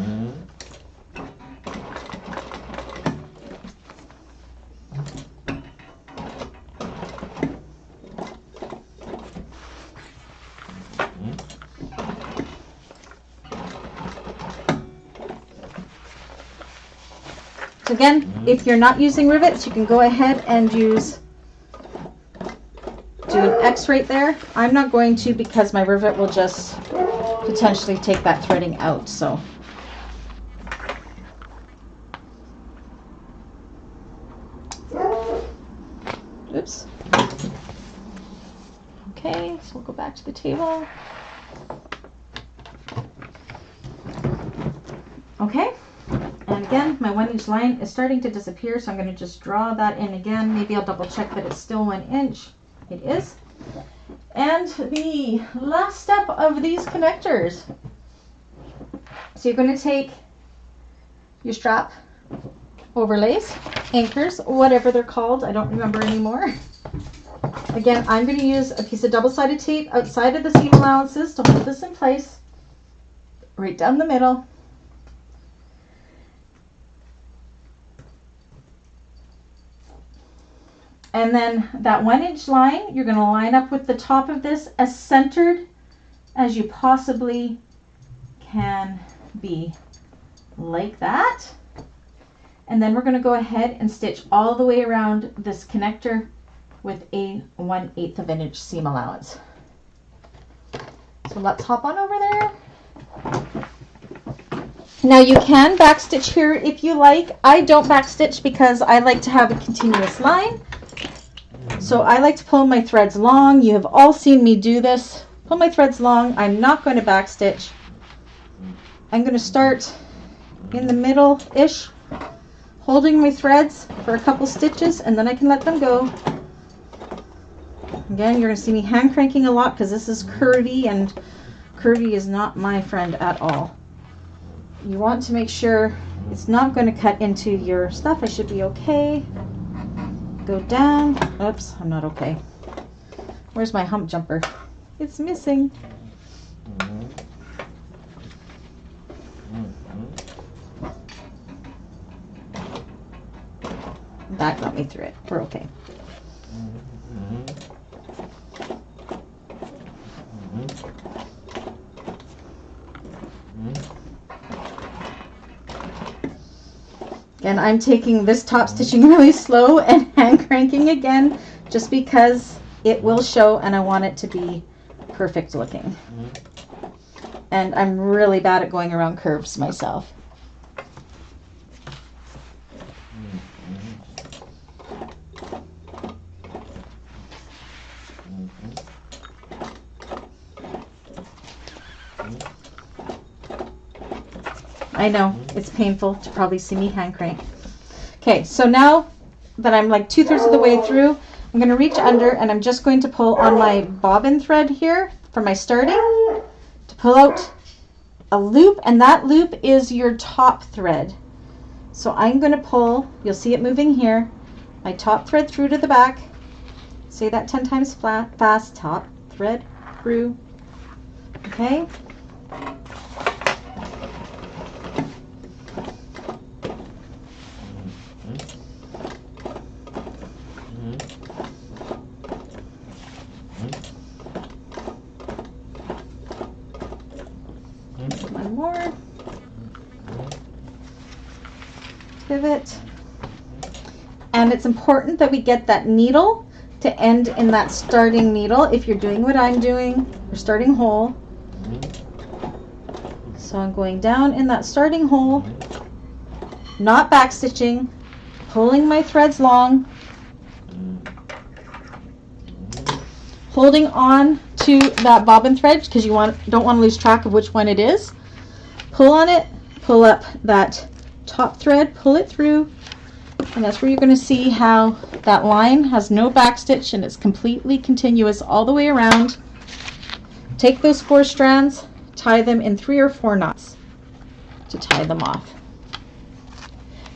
So again, if you're not using rivets, you can go ahead and do an X right there. I'm not going to because my rivet will just potentially take that threading out. So oops. Okay, so we'll go back to the table. Okay, and again, my 1-inch line is starting to disappear, so I'm going to just draw that in again. Maybe I'll double check that it's still 1 inch. It is. And the last step of these connectors. So you're going to take your strap overlays, anchors, whatever they're called. I don't remember anymore. Again, I'm going to use a piece of double-sided tape outside of the seam allowances to hold this in place, right down the middle. And then that 1-inch line, you're going to line up with the top of this as centered as you possibly can be like that. And then we're going to go ahead and stitch all the way around this connector with a 1/8 of an inch seam allowance. So let's hop on over there. Now you can backstitch here if you like. I don't backstitch because I like to have a continuous line. So I like to pull my threads long. You have all seen me do this. Pull my threads long. I'm not going to backstitch. I'm going to start in the middle-ish, holding my threads for a couple stitches, and then I can let them go. Again, you're going to see me hand cranking a lot because this is curvy, and curvy is not my friend at all. You want to make sure it's not going to cut into your stuff. I should be okay. Go down. Oops, I'm not okay. Where's my hump jumper? It's missing. That got me through it. We're okay. And I'm taking this top stitching really slow and hand cranking again just because it will show and I want it to be perfect looking. And I'm really bad at going around curves myself. I know, it's painful to probably see me hand crank. Okay, so now that I'm like 2/3 of the way through, I'm going to reach under and I'm just going to pull on my bobbin thread here for my starting to pull out a loop, and that loop is your top thread. So I'm going to pull, you'll see it moving here, my top thread through to the back. Say that 10 times fast, top thread through. Okay. One more. Pivot. And it's important that we get that needle to end in that starting needle if you're doing what I'm doing, or starting hole. So I'm going down in that starting hole, not back stitching, pulling my threads long, holding on to that bobbin thread because you don't want to lose track of which one it is. Pull on it, pull up that top thread, pull it through, and that's where you're going to see how that line has no back stitch and it's completely continuous all the way around. Take those 4 strands, tie them in 3 or 4 knots to tie them off.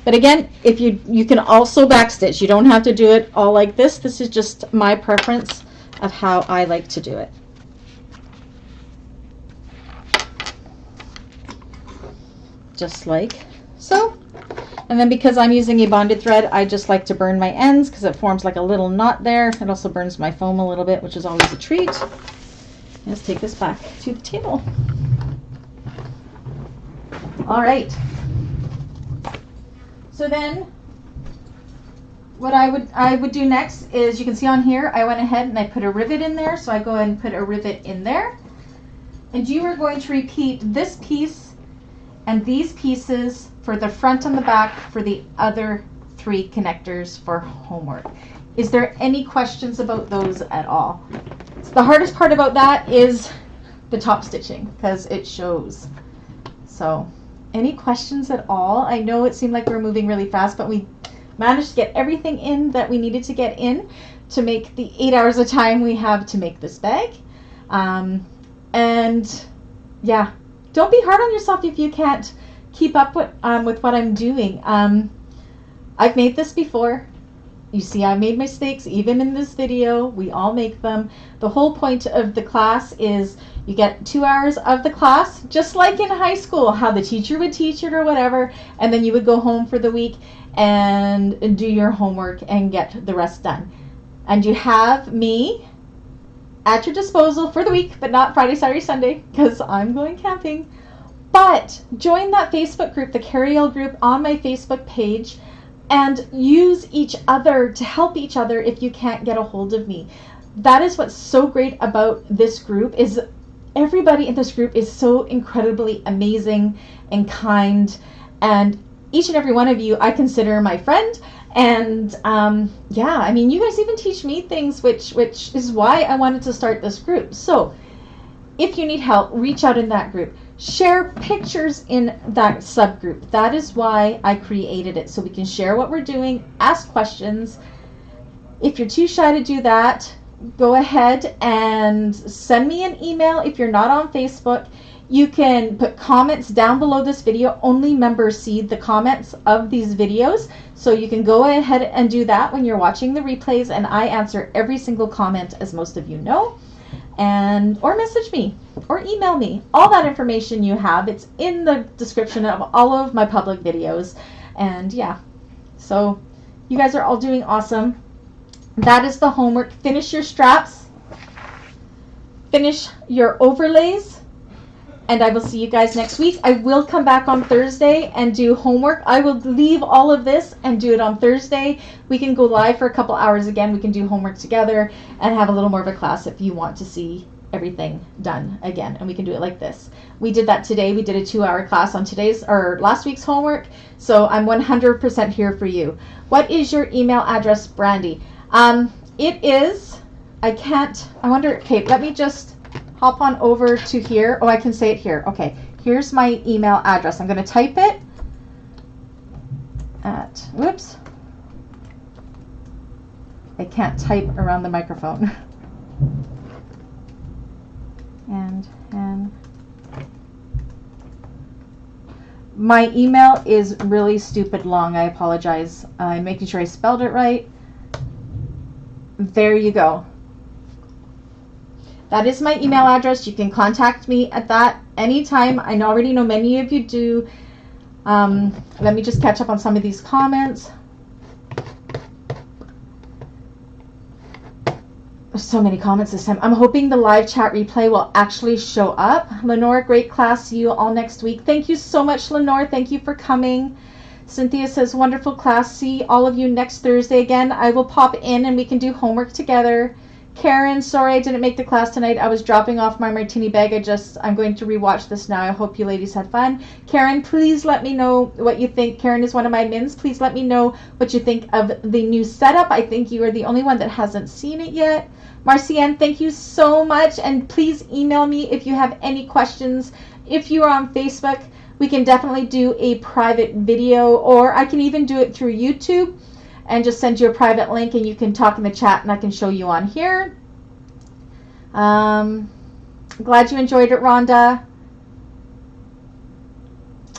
But again, if you can also back stitch. You don't have to do it all like this. This is just my preference of how I like to do it. Just like so. And then because I'm using a bonded thread, I just like to burn my ends because it forms like a little knot there. It also burns my foam a little bit, which is always a treat. Let's take this back to the table. All right. So then what I would do next is, you can see on here, I went ahead and I put a rivet in there. So I go ahead and put a rivet in there. And you are going to repeat this piece and these pieces for the front and the back for the other 3 connectors for homework. Is there any questions about those at all? So the hardest part about that is the top stitching because it shows. So any questions at all? I know it seemed like we were moving really fast, but we managed to get everything in that we needed to get in to make the 8 hours of time we have to make this bag. And yeah, don't be hard on yourself if you can't keep up with what I'm doing. I've made this before. You see, I made mistakes even in this video. We all make them. The whole point of the class is you get 2 hours of the class, just like in high school, how the teacher would teach it or whatever, and then you would go home for the week and do your homework and get the rest done. And you have me at your disposal for the week, but not Friday, Saturday, Sunday, because I'm going camping. But join that Facebook group, the Carriel group on my Facebook page, and use each other to help each other if you can't get a hold of me. That is what's so great about this group, is everybody in this group is so incredibly amazing and kind, and each and every one of you I consider my friend. And yeah, I mean, you guys even teach me things, which is why I wanted to start this group. So if you need help, reach out in that group. Share pictures in that subgroup. That is why I created it, so we can share what we're doing, ask questions. If you're too shy to do that, go ahead and send me an email. If you're not on Facebook, you can put comments down below this video. Only members see the comments of these videos, so you can go ahead and do that when you're watching the replays, and I answer every single comment, as most of you know. And or message me or email me. All that information you have, it's in the description of all of my public videos. And yeah, so you guys are all doing awesome. That is the homework. Finish your straps, finish your overlays, and I will see you guys next week. I will come back on Thursday and do homework. I will leave all of this and do it on Thursday. We can go live for a couple hours again. We can do homework together and have a little more of a class if you want to see everything done again. And we can do it like this. We did that today. We did a 2-hour class on today's or last week's homework. So I'm 100% here for you. What is your email address, Brandy? It is, I wonder, okay, let me just hop on over to here. Oh, I can say it here. Okay, here's my email address. I'm going to type it at, whoops, I can't type around the microphone. And my email is really stupid long. I apologize. I'm making sure I spelled it right. There you go. That is my email address. You can contact me at that anytime. I already know many of you do. Let me just catch up on some of these comments. There's so many comments this time. I'm hoping the live chat replay will actually show up. Lenore, great class. See you all next week. Thank you so much, Lenore. Thank you for coming. Cynthia says, wonderful class. See all of you next Thursday again. I will pop in and we can do homework together. Karen, sorry I didn't make the class tonight. I was dropping off my martini bag. I'm going to rewatch this now. I hope you ladies had fun. Karen, please let me know what you think. Karen is one of my mins. Please let me know what you think of the new setup. I think you are the only one that hasn't seen it yet. Marcianne, thank you so much. And please email me if you have any questions. If you are on Facebook, we can definitely do a private video, or I can even do it through YouTube and just send you a private link and you can talk in the chat and I can show you on here. Glad you enjoyed it, Rhonda.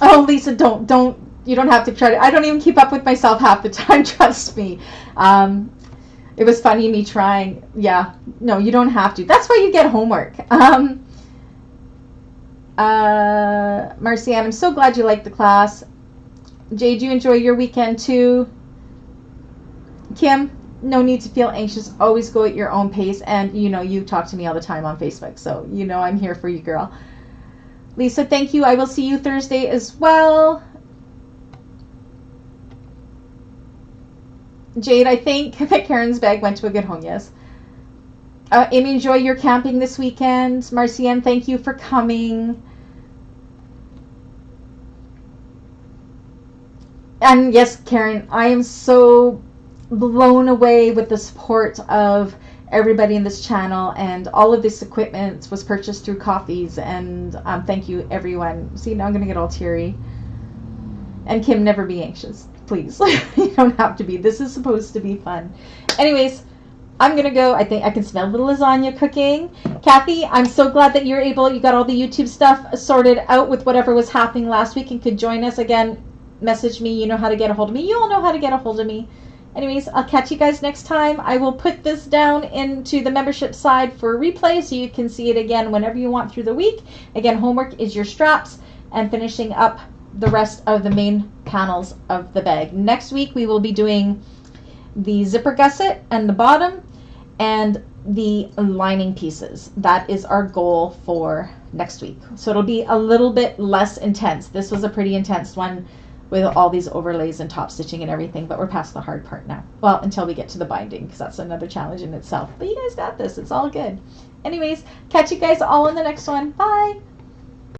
Oh, Lisa, you don't have to try to, I don't even keep up with myself half the time, trust me. It was funny me trying. Yeah, no, you don't have to. That's why you get homework. Marcianne, I'm so glad you liked the class. Jade, you enjoy your weekend too. Kim, no need to feel anxious. Always go at your own pace. And you know, you talk to me all the time on Facebook, so you know I'm here for you, girl. Lisa, thank you. I will see you Thursday as well. Jade, I think that Karen's bag went to a good home, yes. Amy, enjoy your camping this weekend. Marcianne, thank you for coming. And yes, Karen, I am so blown away with the support of everybody in this channel, and all of this equipment was purchased through coffees, and thank you everyone. See, now I'm gonna get all teary. And Kim, never be anxious, please. You don't have to be. This is supposed to be fun. Anyways, I'm gonna go. I think I can smell the lasagna cooking. Kathy, I'm so glad that you got all the YouTube stuff sorted out with whatever was happening last week and could join us again. Message me. You know how to get a hold of me. You all know how to get a hold of me. Anyways, I'll catch you guys next time. I will put this down into the membership side for replay so you can see it again whenever you want through the week. Again, homework is your straps and finishing up the rest of the main panels of the bag. Next week we will be doing the zipper gusset and the bottom and the lining pieces. That is our goal for next week. So it'll be a little bit less intense. This was a pretty intense one with all these overlays and top stitching and everything, but we're past the hard part now. Well, until we get to the binding, because that's another challenge in itself. But you guys got this. It's all good. Anyways, catch you guys all in the next one. Bye!